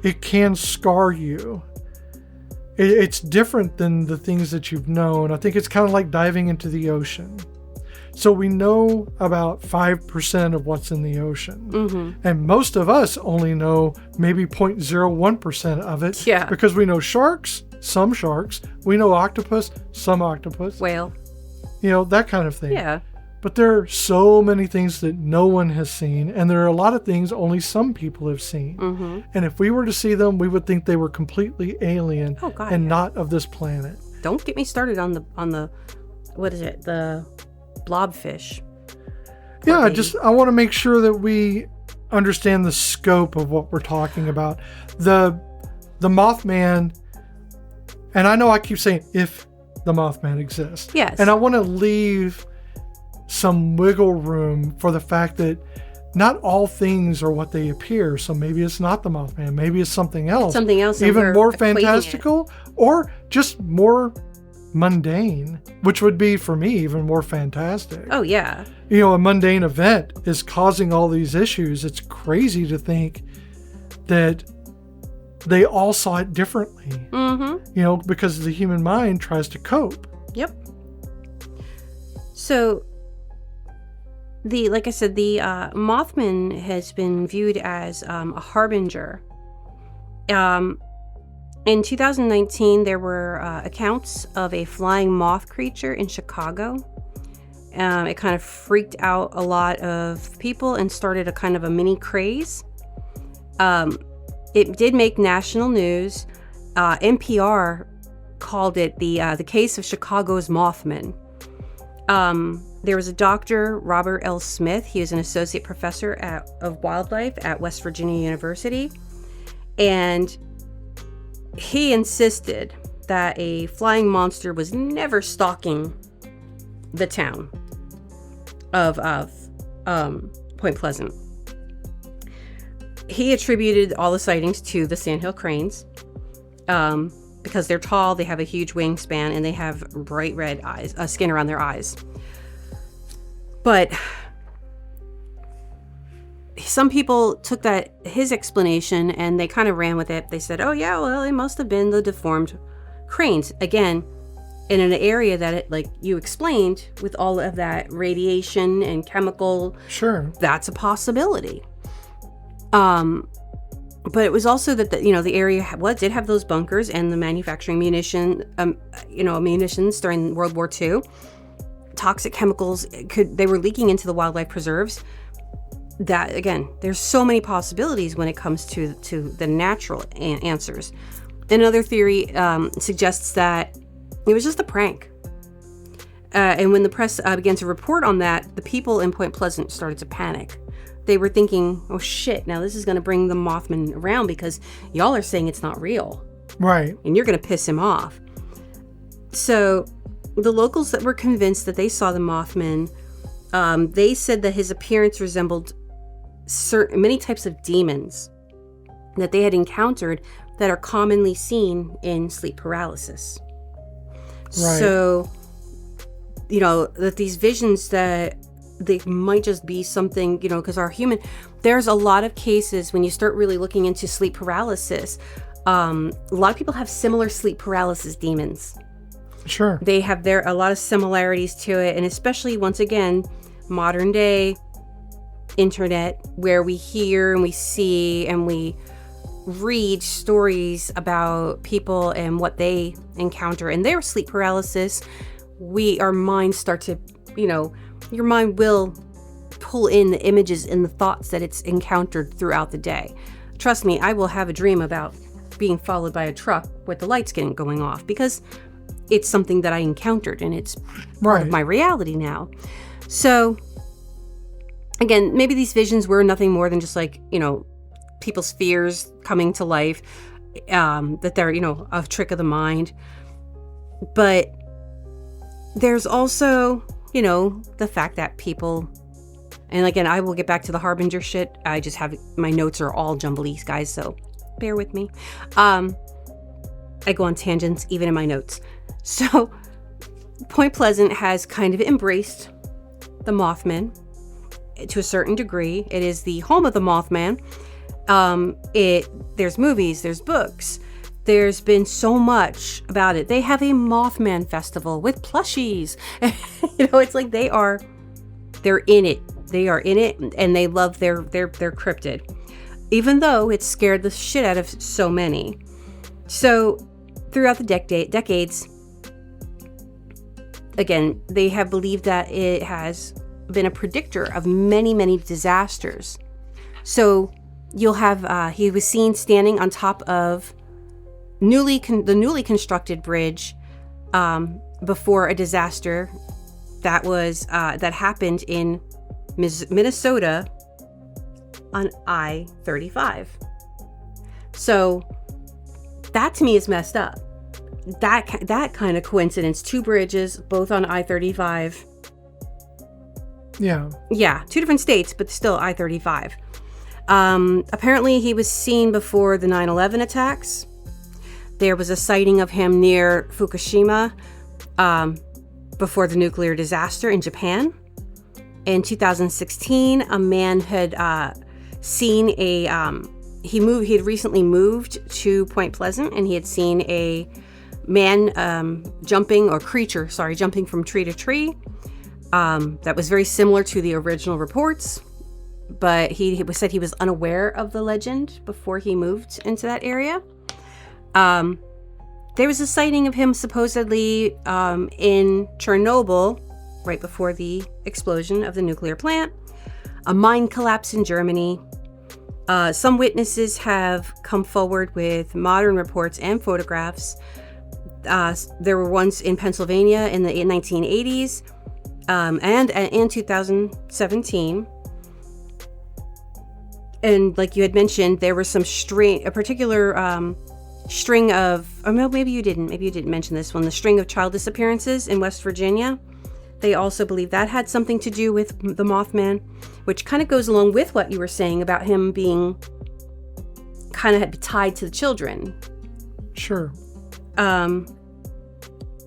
it can scar you. It's different than the things that you've known. I think it's kind of like diving into the ocean. So we know about 5% of what's in the ocean. Mm-hmm. And most of us only know maybe 0.01% of it. Yeah. Because we know sharks, some sharks. We know octopus, some octopus. Whale. That kind of thing. Yeah. But there are so many things that no one has seen. And there are a lot of things only some people have seen. Mm-hmm. And if we were to see them, we would think they were completely alien and not of this planet. Don't get me started on the what is it? The blobfish. Yeah, I want to make sure that we understand the scope of what we're talking about. The Mothman, and I know I keep saying if the Mothman exists. Yes. And I want to leave some wiggle room for the fact that not all things are what they appear. So maybe it's not the Mothman. Maybe it's something else. Something else. Even more fantastical or just more mundane, which would be for me even more fantastic. Oh yeah. A mundane event is causing all these issues. It's crazy to think that they all saw it differently. Mm-hmm. Because the human mind tries to cope. Yep. So like I said, the Mothman has been viewed as a harbinger. In 2019, there were accounts of a flying moth creature in Chicago. It kind of freaked out a lot of people and started a kind of a mini craze. It did make national news. NPR called it the case of Chicago's Mothman. There was a doctor, Robert L. Smith. He was an associate professor of wildlife at West Virginia University. And he insisted that a flying monster was never stalking the town of Point Pleasant. He attributed all the sightings to the sandhill cranes, because they're tall, they have a huge wingspan, and they have bright red eyes, skin around their eyes. But some people took his explanation and they kind of ran with it. They said, oh yeah, well, it must have been the deformed cranes. Again, in an area that, like you explained, with all of that radiation and chemical, sure, that's a possibility. But it was also that the area did have those bunkers and the manufacturing munitions during World War II. Toxic chemicals they were leaking into the wildlife preserves. That, again, there's so many possibilities when it comes to the natural answers. Another theory suggests that it was just a prank. And when the press began to report on that, the people in Point Pleasant started to panic. They were thinking, oh shit, now this is going to bring the Mothman around because y'all are saying it's not real. Right. And you're going to piss him off. So the locals that were convinced that they saw the Mothman, they said that his appearance resembled many types of demons that they had encountered that are commonly seen in sleep paralysis. Right. So, that these visions that they might just be something, because there's a lot of cases when you start really looking into sleep paralysis. A lot of people have similar sleep paralysis demons. Sure. They have a lot of similarities to it. And especially, once again, modern day internet, where we hear and we see and we read stories about people and what they encounter in their sleep paralysis. Our minds start to, your mind will pull in the images and the thoughts that it's encountered throughout the day. Trust me, I will have a dream about being followed by a truck with the lights going off because it's something that I encountered and it's part of my reality now. So, again, maybe these visions were nothing more than just people's fears coming to life, that they're, a trick of the mind. But there's also, the fact that people, and again, I will get back to the harbinger shit. I just have, my notes are all jumblies, guys, so bear with me. I go on tangents, even in my notes. So, Point Pleasant has kind of embraced the Mothman to a certain degree. It is the home of the Mothman. There's movies, there's books, there's been so much about it. They have a Mothman festival with plushies. It's like they're in it. They are in it, and they love their cryptid, even though it scared the shit out of so many. So throughout the decades, again, they have believed that it has been a predictor of many, many disasters. So you'll have, he was seen standing on top of the newly constructed bridge before a disaster that happened in Minnesota on I-35. So that to me is messed up. That kind of coincidence, two bridges, both on I-35. Yeah, two different states, but still I-35. Apparently he was seen before the 9/11 attacks. There was a sighting of him near Fukushima before the nuclear disaster in Japan. In 2016, a man had seen he had recently moved to Point Pleasant, and he had seen a man jumping from tree to tree. That was very similar to the original reports, but he said he was unaware of the legend before he moved into that area. There was a sighting of him supposedly in Chernobyl right before the explosion of the nuclear plant. A mine collapse in Germany. Some witnesses have come forward with modern reports and photographs. There were ones in Pennsylvania in the 1980s and in 2017. And like you had mentioned, there was a particular string of, or no, maybe you didn't mention this one, the string of child disappearances in West Virginia. They also believe that had something to do with the Mothman, which kind of goes along with what you were saying about him being kind of tied to the children. Sure.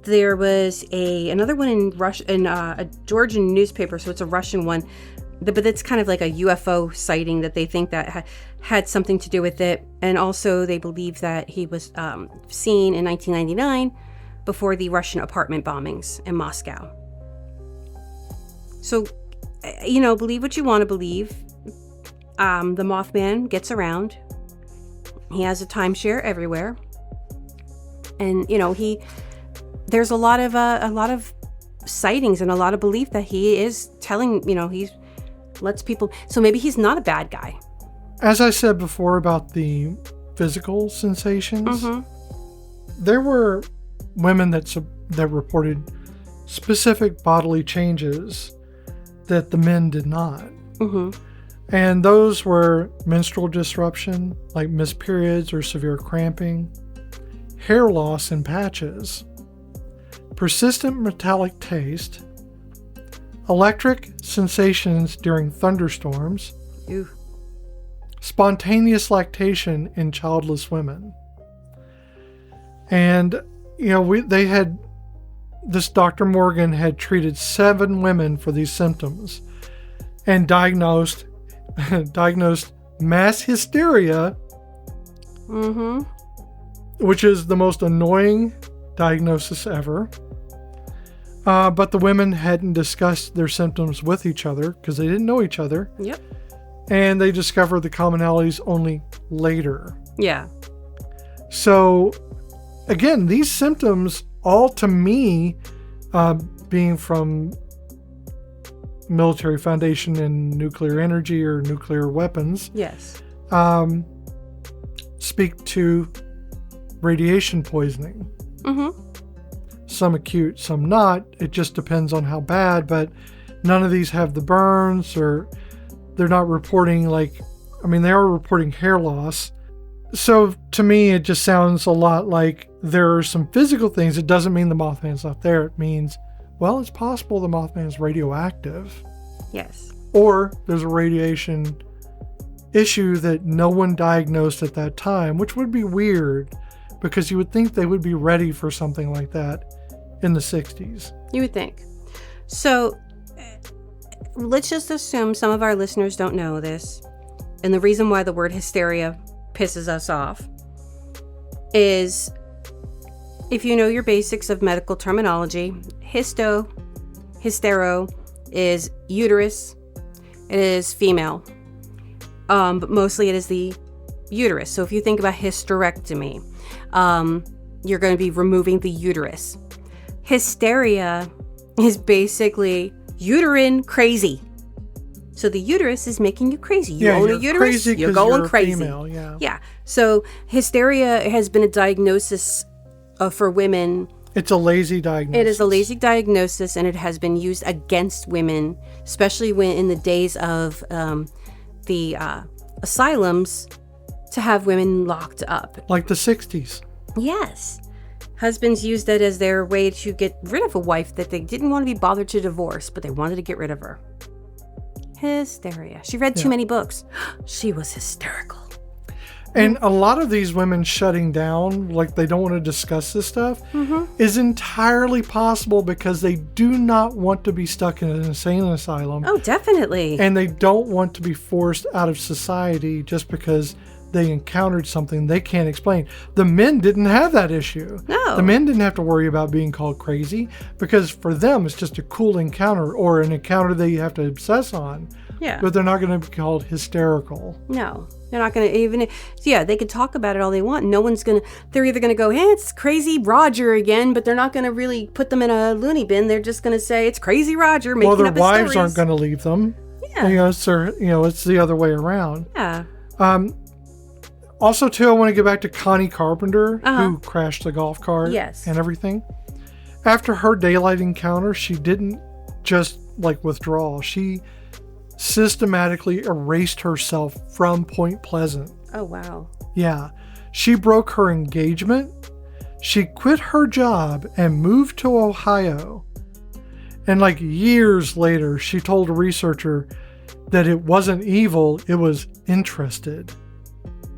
There was another one in a Georgian newspaper, so it's a Russian one, but it's kind of like a UFO sighting that they think that had something to do with it. And also they believe that he was seen in 1999 before the Russian apartment bombings in Moscow. So, believe what you want to believe. The Mothman gets around. He has a timeshare everywhere. And, there's a lot of sightings and a lot of belief that he is telling, he lets people, so maybe he's not a bad guy. As I said before about the physical sensations, there were women that reported specific bodily changes that the men did not. And those were menstrual disruption, like missed periods or severe cramping, hair loss in patches, persistent metallic taste, electric sensations during thunderstorms, Ew. spontaneous lactation in childless women. And, this Dr. Morgan had treated 7 women for these symptoms and diagnosed mass hysteria, which is the most annoying diagnosis ever. But the women hadn't discussed their symptoms with each other because they didn't know each other. Yep. And they discovered the commonalities only later. Yeah. So, again, these symptoms, all to me, being from military foundation in nuclear energy or nuclear weapons, Yes. speak to radiation poisoning. Some acute, some not. It just depends on how bad, but none of these have the burns, or they're not reporting they are reporting hair loss. So to me, it just sounds a lot like there are some physical things. It doesn't mean the Mothman's not there. It means, well, it's possible the Mothman is radioactive. Yes. Or there's a radiation issue that no one diagnosed at that time, which would be weird because you would think they would be ready for something like that in the 60s. You would think. So let's just assume some of our listeners don't know this. And the reason why the word hysteria pisses us off is, if you know your basics of medical terminology, hystero is uterus, it is female, but mostly it is the uterus. So if you think about hysterectomy, you're going to be removing the uterus. Hysteria is basically uterine crazy. So the uterus is making you crazy. You own a uterus, you're going crazy. Female, yeah. So hysteria has been a diagnosis for women. It's a lazy diagnosis. It is a lazy diagnosis, and it has been used against women, especially when in the days of the asylums, to have women locked up. Like the 60s. Yes. Husbands used it as their way to get rid of a wife that they didn't want to be bothered to divorce, but they wanted to get rid of her. Hysteria. She read too many books. She was hysterical. And a lot of these women shutting down, like they don't want to discuss this stuff, is entirely possible because they do not want to be stuck in an insane asylum. Oh, definitely. And they don't want to be forced out of society just because they encountered something they can't explain. The men didn't have that issue. No. The men didn't have to worry about being called crazy because for them it's just a cool encounter or an encounter that you have to obsess on. Yeah. But they're not going to be called hysterical. No. They're not going to even... Yeah, they could talk about it all they want. No one's going to... They're either going to go, hey, it's crazy Roger again, but they're not going to really put them in a loony bin. They're just going to say, it's crazy Roger, making up his stories. Well, their wives aren't going to leave them. Yeah. It's the other way around. Yeah. Also, too, I want to get back to Connie Carpenter, who crashed the golf cart and everything. After her daylight encounter, she didn't just, withdraw. She systematically erased herself from Point Pleasant. Oh, wow. Yeah. She broke her engagement. She quit her job and moved to Ohio. And like years later, she told a researcher that it wasn't evil, it was interested.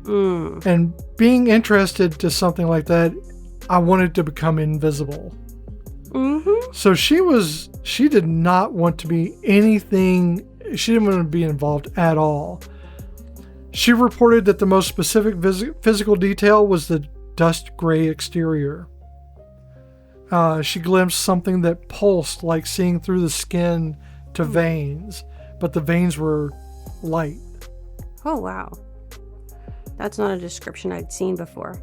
And being interested to something like that, I wanted to become invisible. So she did not want to be anything, she didn't want to be involved at all. She reported that the most specific physical detail was the dust gray exterior. She glimpsed something that pulsed, like seeing through the skin to veins, but the veins were light. Oh, wow. That's not a description I'd seen before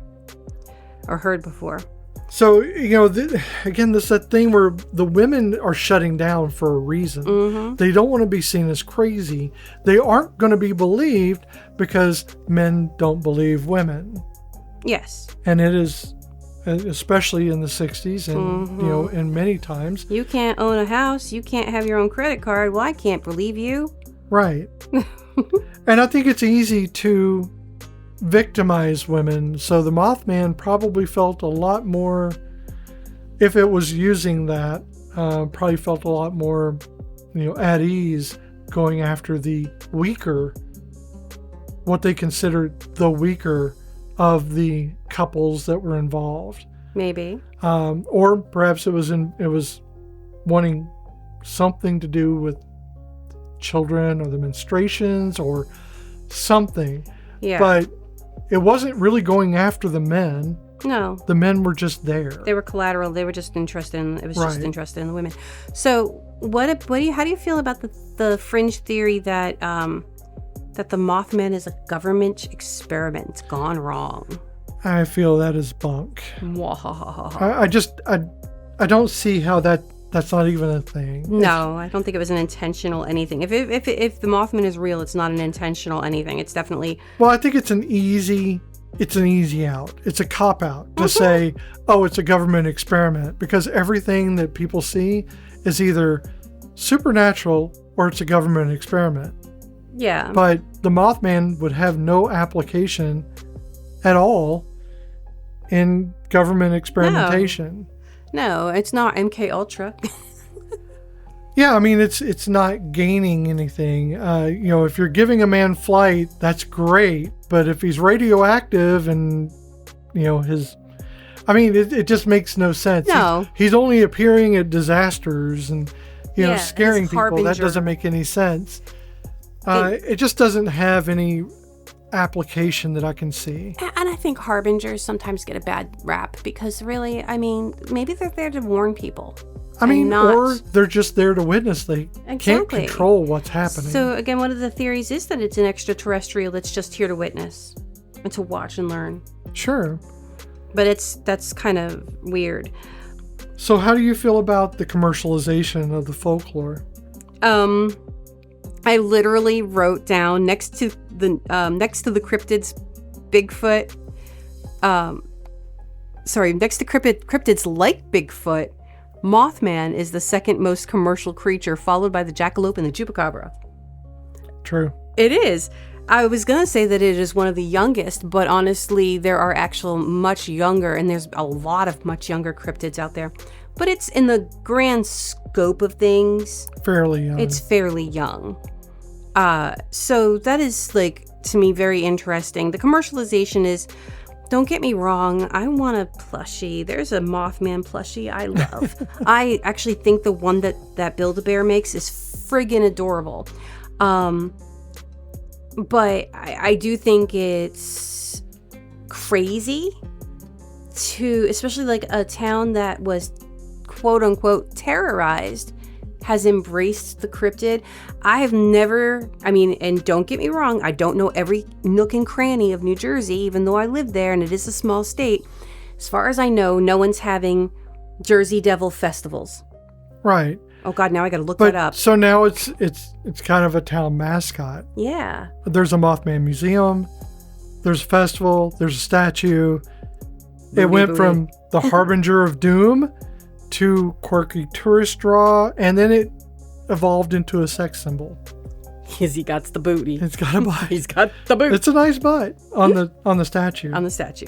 or heard before. So, again, this is that thing where the women are shutting down for a reason. They don't want to be seen as crazy. They aren't going to be believed because men don't believe women. Yes. And it is, especially in the 60s and, and many times. You can't own a house. You can't have your own credit card. Well, I can't believe you. Right. And I think it's easy to victimize women. So the Mothman probably felt a lot more, if it was using that, probably felt a lot more, at ease going after the weaker, what they considered the weaker of the couples that were involved. Maybe. Or perhaps it was wanting something to do with children or the menstruations or something. Yeah. But it wasn't really going after the men. No. The men were just there. They were collateral. They were just interested in, it was Right. just interested in the women. So how do you feel about the fringe theory that that the Mothman is a government experiment gone wrong? I feel that is bunk. I don't see how that's not even a thing. No, I don't think it was an intentional anything. If the Mothman is real, it's not an intentional anything. It's definitely... Well, I think it's an easy out. It's a cop-out to say, oh, it's a government experiment, because everything that people see is either supernatural or it's a government experiment. Yeah. But the Mothman would have no application at all in government experimentation. No, it's not MK Ultra. Yeah, I mean, it's not gaining anything. If you're giving a man flight, that's great. But if he's radioactive and, it just makes no sense. No. He's only appearing at disasters and, scaring as people. That harbinger. doesn't make any sense. It just doesn't have any application that I can see. And I think harbingers sometimes get a bad rap because really, maybe they're there to warn people. Or they're just there to witness. They can't Exactly. control what's happening. So again, one of the theories is that it's an extraterrestrial that's just here to witness and to watch and learn. Sure. But that's kind of weird. So how do you feel about the commercialization of the folklore? I literally wrote down next to the cryptids, Bigfoot. Next to cryptids like Bigfoot, Mothman is the second most commercial creature, followed by the jackalope and the chupacabra. True. It is. I was going to say that it is one of the youngest, but honestly, there are actual much younger, and there's a lot of much younger cryptids out there. But it's in the grand scope of things. Fairly young. It's fairly young. So that is, to me, very interesting. The commercialization is, don't get me wrong, I want a plushie. There's a Mothman plushie I love. I actually think the one that Build-A-Bear makes is friggin' adorable. But I do think it's crazy to, especially a town that was quote unquote terrorized, has embraced the cryptid. I have never, and don't get me wrong, I don't know every nook and cranny of New Jersey, even though I live there and it is a small state. As far as I know, no one's having Jersey Devil festivals. Right. Oh God, now I gotta look that up. So now it's kind of a town mascot. Yeah. There's a Mothman museum, there's a festival, there's a statue. It went from the harbinger of doom to quirky tourist draw, and then it evolved into a sex symbol. Because he got the booty. It's got a butt. He's got the booty. It's a nice butt on the statue. On the statue.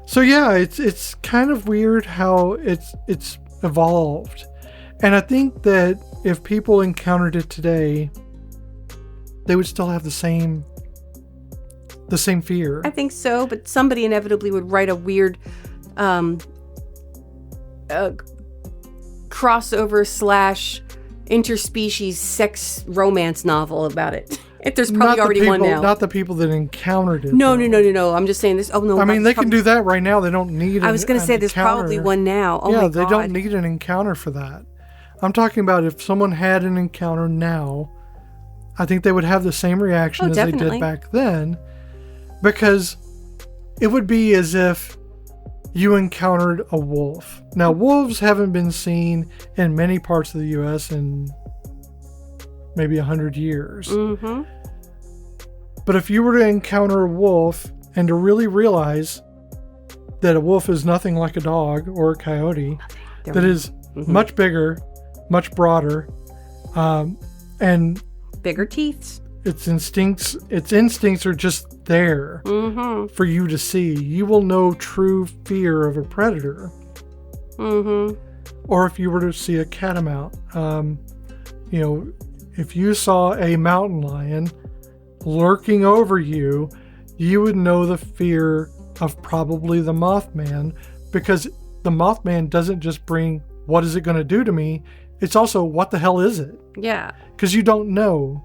So yeah, it's kind of weird how it's evolved. And I think that if people encountered it today, they would still have the same fear. I think so, but somebody inevitably would write a weird crossover / interspecies sex romance novel about it. If there's probably already one now. Not the people that encountered it. No. I'm just saying this. Oh no. I mean, they can do that right now. They don't need. I was going to say there's probably one now. Oh yeah, my God. They don't need an encounter for that. I'm talking about if someone had an encounter now, I think they would have the same reaction as definitely. they did back then, because it would be as if you encountered a wolf. Now, wolves haven't been seen in many parts of the U.S. in maybe 100 years. Mm-hmm. But if you were to encounter a wolf and to really realize that a wolf is nothing like a dog or a coyote, that is much bigger, much broader, and bigger teeth. Its instincts are just there for you to see. You will know true fear of a predator. Or if you were to see a catamount, if you saw a mountain lion lurking over you, you would know the fear of probably the Mothman, because the Mothman doesn't just bring, what is it going to do to me? It's also, what the hell is it? Yeah. Because you don't know.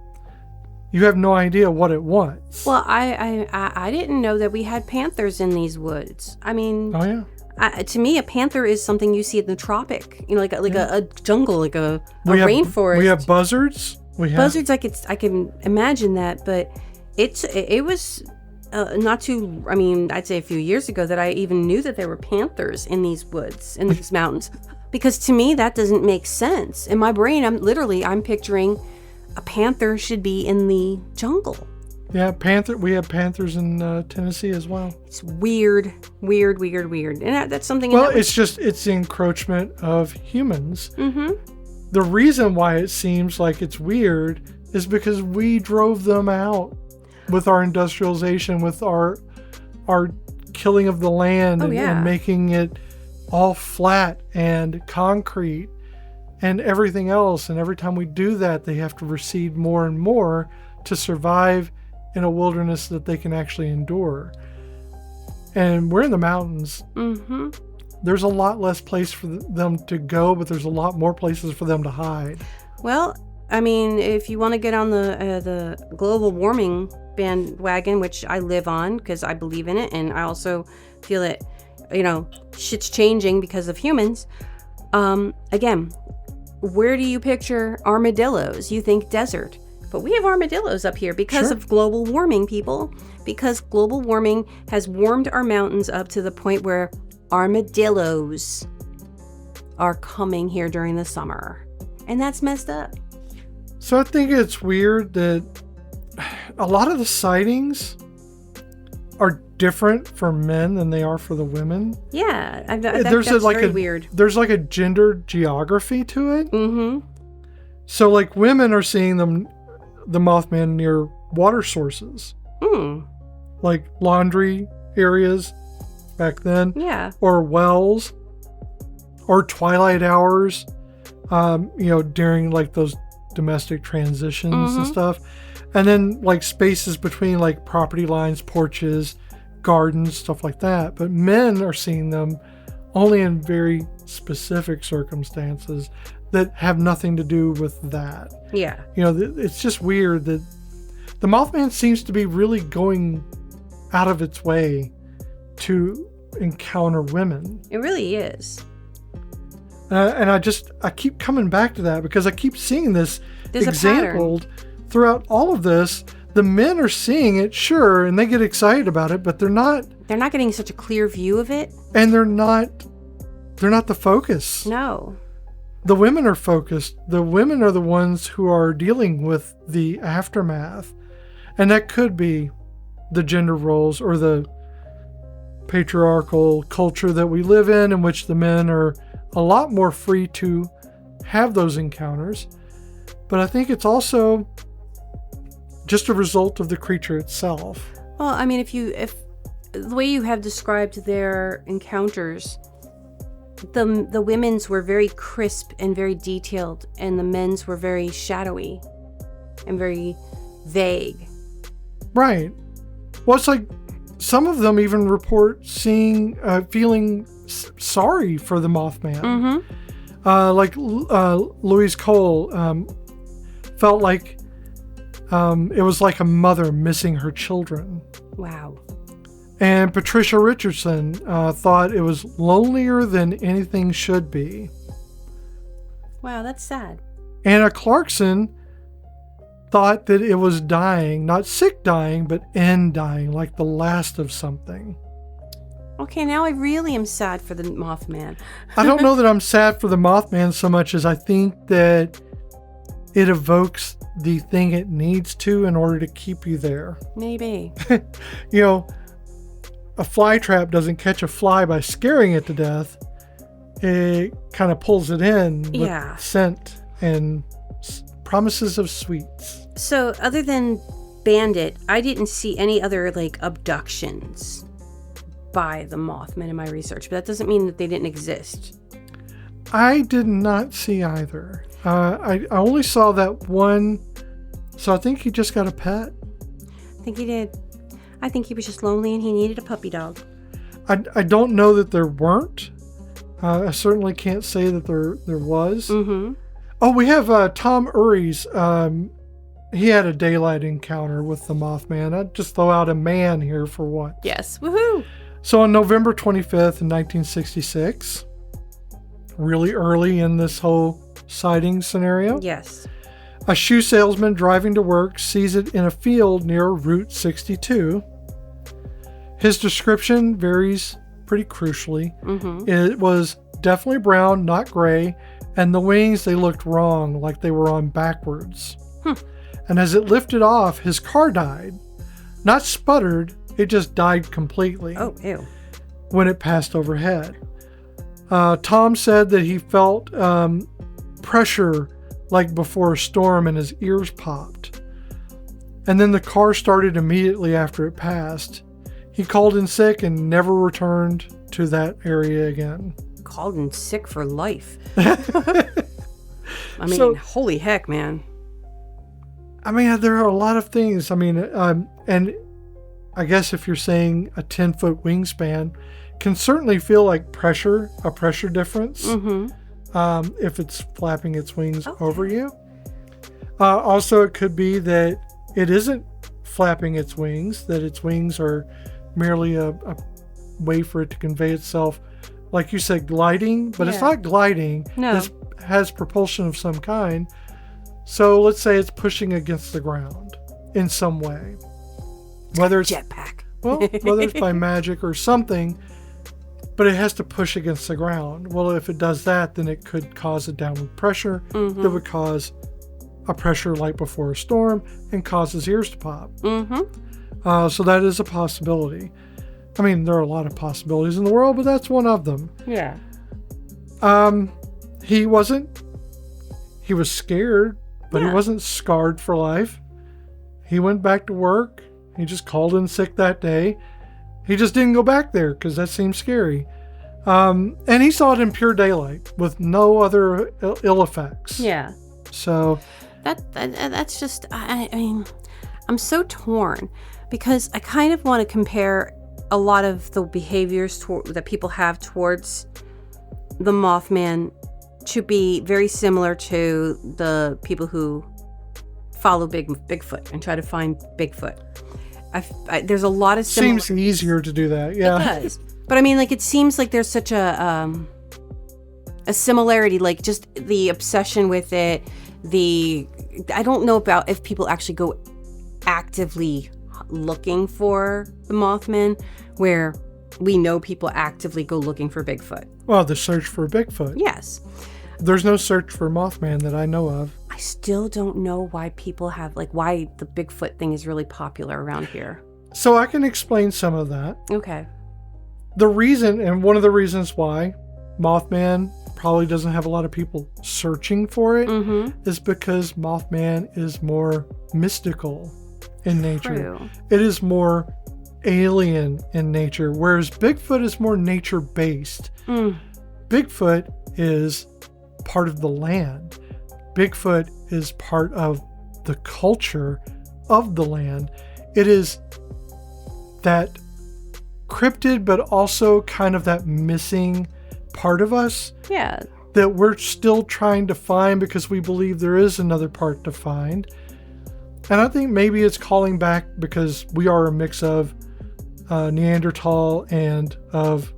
You have no idea what it wants. Well, I didn't know that we had panthers in these woods. I mean, oh yeah. To me, a panther is something you see in the tropic. Like a jungle, like a rainforest. We have buzzards. Buzzards. I can imagine that, but it was not too. I mean, I'd say a few years ago that I even knew that there were panthers in these woods, in these mountains, because to me that doesn't make sense. In my brain, I'm picturing a panther should be in the jungle. Yeah, we have panthers in Tennessee as well. It's weird, and that's something. Well, it's the encroachment of humans. The reason why it seems like it's weird is because we drove them out with our industrialization, with our killing of the land, and making it all flat and concrete and everything else. And every time we do that, they have to recede more and more to survive in a wilderness that they can actually endure. And we're in the mountains. There's a lot less place for them to go, but there's a lot more places for them to hide. Well, I mean, if you want to get on the global warming bandwagon, which I live on because I believe in it, and I also feel that, shit's changing because of humans. Again, where do you picture armadillos? You think desert. But we have armadillos up here because of global warming, people. Because global warming has warmed our mountains up to the point where armadillos are coming here during the summer. And that's messed up. So I think it's weird that a lot of the sightings are different for men than they are for the women. Yeah, that's very weird. There's like a gender geography to it. So like women are seeing the Mothman near water sources. Like laundry areas back then. Yeah. Or wells. Or twilight hours. During like those domestic transitions and stuff. And then like spaces between like property lines, porches, gardens, stuff like that. But men are seeing them only in very specific circumstances that have nothing to do with that. Yeah. It's just weird that the Mothman seems to be really going out of its way to encounter women. It really is. And I keep coming back to that because I keep seeing this exampled throughout all of this. The men are seeing it, sure, and they get excited about it, but they're not getting such a clear view of it. And they're not the focus. No. The women are focused. The women are the ones who are dealing with the aftermath. And that could be the gender roles or the patriarchal culture that we live in which the men are a lot more free to have those encounters. But I think it's also just a result of the creature itself. Well, I mean, if the way you have described their encounters, the women's were very crisp and very detailed, and the men's were very shadowy and very vague. Right. Well, it's like some of them even report feeling sorry for the Mothman. Like Louise Cole felt like it was like a mother missing her children. Wow. And Patricia Richardson thought it was lonelier than anything should be. Wow, that's sad. Anna Clarkson thought that it was dying, not sick dying, but end dying, like the last of something. Okay, now I really am sad for the Mothman. I don't know that I'm sad for the Mothman so much as I think that it evokes the thing it needs to in order to keep you there. Maybe. A fly trap doesn't catch a fly by scaring it to death. It kind of pulls it in with scent and promises of sweets. So other than Bandit, I didn't see any other abductions by the Mothman in my research, but that doesn't mean that they didn't exist. I did not see either. I only saw that one, so I think he just got a pet. I think he did. I think he was just lonely and he needed a puppy dog. I don't know that there weren't. I certainly can't say that there was. Mm-hmm. Oh, we have Tom Uries. He had a daylight encounter with the Mothman. I'd just throw out a man here for once. Yes, woohoo! So on November 25th in 1966, really early in this whole sighting scenario. Yes. A shoe salesman driving to work sees it in a field near Route 62. His description varies pretty crucially. Mm-hmm. It was definitely brown, not gray, and the wings, they looked wrong, like they were on backwards. And as it lifted off, his car died. Not sputtered, it just died completely. Oh, ew. When it passed overhead. Tom said that he felt pressure like before a storm and his ears popped. And then the car started immediately after it passed. He called in sick and never returned to that area again. Called in sick for life. I mean, holy heck, man. I mean, there are a lot of things. I mean, and I guess if you're saying a 10-foot wingspan, can certainly feel like a pressure difference. Mm-hmm. If it's flapping its wings over you. Also, it could be that it isn't flapping its wings, that its wings are merely a way for it to convey itself, like you said, gliding, but it's not gliding. No. It has propulsion of some kind. So let's say it's pushing against the ground in some way. Whether it's jetpack. Well, whether it's by magic or something, but it has to push against the ground. Well, if it does that, then it could cause a downward pressure that would cause a pressure like before a storm and cause his ears to pop. So that is a possibility. I mean, there are a lot of possibilities in the world, but that's one of them. Yeah. He was scared, but he wasn't scarred for life. He went back to work. He just called in sick that day. He just didn't go back there because that seemed scary. And he saw it in pure daylight with no other ill effects. Yeah. So that's just, I mean, I'm so torn because I kind of want to compare a lot of the behaviors that people have towards the Mothman to be very similar to the people who follow Bigfoot and try to find Bigfoot. There's a lot of similarities. Seems easier to do that, yeah. It does. But I mean, it seems like there's such a similarity, like just the obsession with it. I don't know about if people actually go actively looking for the Mothman, where we know people actively go looking for Bigfoot. Well, the search for Bigfoot. Yes. There's no search for Mothman that I know of. I still don't know why people have, why the Bigfoot thing is really popular around here. So I can explain some of that. Okay. The reason, and one of the reasons why Mothman probably doesn't have a lot of people searching for it, is because Mothman is more mystical in nature. True. It is more alien in nature, whereas Bigfoot is more nature-based. Bigfoot is part of the land. Bigfoot is part of the culture of the land. It is that cryptid, but also kind of that missing part of us. Yeah. That we're still trying to find because we believe there is another part to find. And I think maybe it's calling back because we are a mix of Neanderthal and of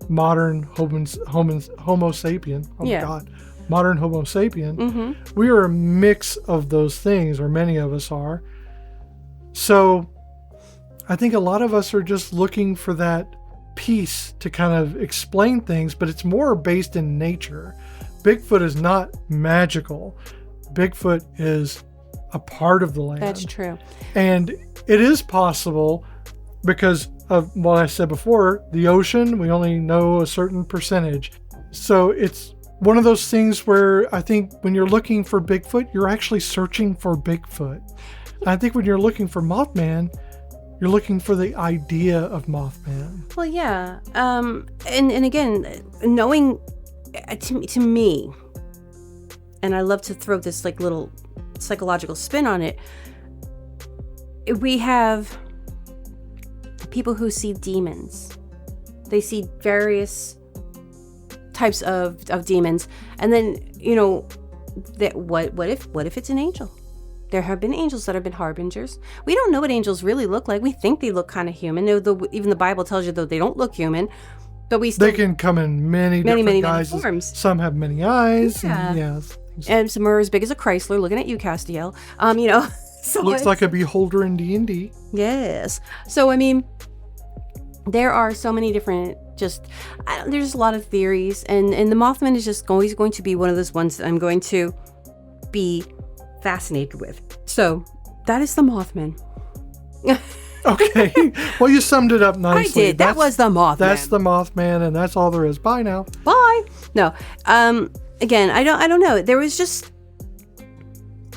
modern Homo sapien. Oh my God. Modern Homo sapien. We are a mix of those things, or many of us are. So I think a lot of us are just looking for that piece to kind of explain things, but it's more based in nature. Bigfoot is not magical. Bigfoot is a part of the land. That's true. And it is possible because of what I said before, the ocean, we only know a certain percentage. So it's one of those things where I think when you're looking for Bigfoot, you're actually searching for Bigfoot. And I think when you're looking for Mothman, you're looking for the idea of Mothman. Well, yeah. And again, knowing to me, and I love to throw this like little psychological spin on it, we have people who see demons. They see various types of demons, and then that what if it's an angel? There have been angels that have been harbingers. We don't know what angels really look like. We think they look kind of human. Even the Bible tells you though they don't look human, but they can come in many guises. Forms. Some have many eyes. Yeah. And some are as big as a Chrysler. Looking at you, Castiel. So looks like a beholder in D&D. Yes. So I mean, there are so many different. There's a lot of theories, and the Mothman is just always going to be one of those ones that I'm going to be fascinated with. So that is the Mothman. Okay. Well, you summed it up nicely. I did. That was the Mothman. That's the Mothman, and that's all there is. Bye now. Bye. No. Again, I don't know. There was just.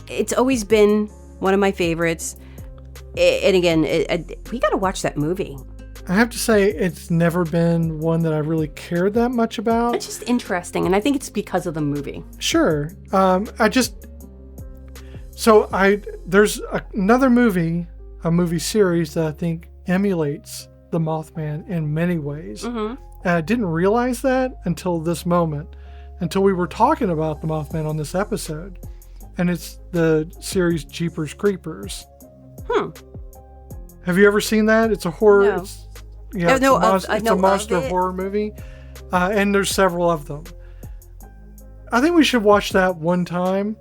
It's always been one of my favorites, and again, we got to watch that movie. I have to say, it's never been one that I really cared that much about. It's just interesting, and I think it's because of the movie. Sure. There's another movie, a movie series that I think emulates the Mothman in many ways. And I didn't realize that until this moment, until we were talking about the Mothman on this episode. And it's the series Jeepers Creepers. Have you ever seen that? It's a horror. No. It's a monster horror movie. And there's several of them. I think we should watch that one time.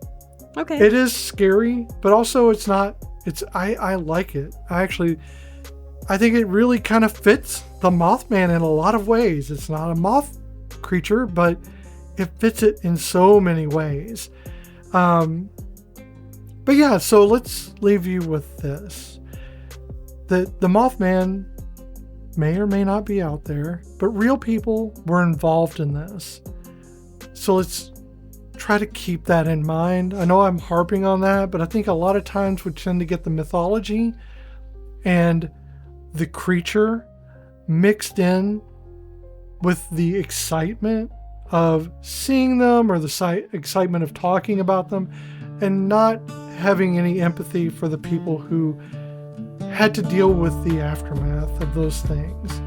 Okay. It is scary, but also it's not. I like it. I think it really kind of fits the Mothman in a lot of ways. It's not a moth creature, but it fits it in so many ways. But yeah, so let's leave you with this. The Mothman may or may not be out there, but real people were involved in this. So let's try to keep that in mind. I know I'm harping on that, but I think a lot of times we tend to get the mythology and the creature mixed in with the excitement of seeing them or the excitement of talking about them, and not having any empathy for the people who had to deal with the aftermath of those things.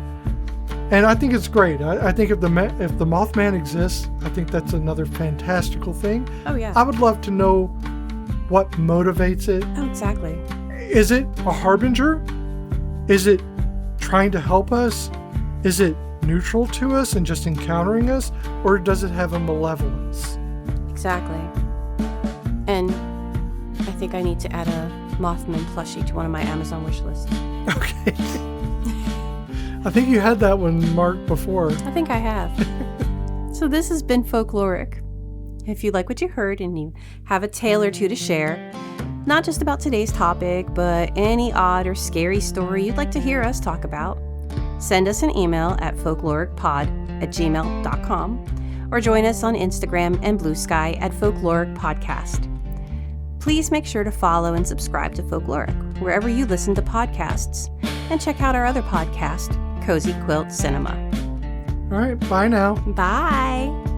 And I think it's great. I think if the Mothman exists, I think that's another fantastical thing. Oh yeah. I would love to know what motivates it. Oh, exactly. Is it a harbinger? Is it trying to help us? Is it neutral to us and just encountering us? Or does it have a malevolence? Exactly. And I think I need to add a Mothman plushie to one of my Amazon wish lists. Okay. I think you had that one marked before. I think I have. So this has been Folkloric. If you like what you heard and you have a tale or two to share, not just about today's topic, but any odd or scary story you'd like to hear us talk about, send us an email at folkloricpod@gmail.com or join us on Instagram and Blue Sky at Folkloric Podcast. Please make sure to follow and subscribe to Folkloric wherever you listen to podcasts. And check out our other podcast, Cozy Quilt Cinema. All right, bye now. Bye.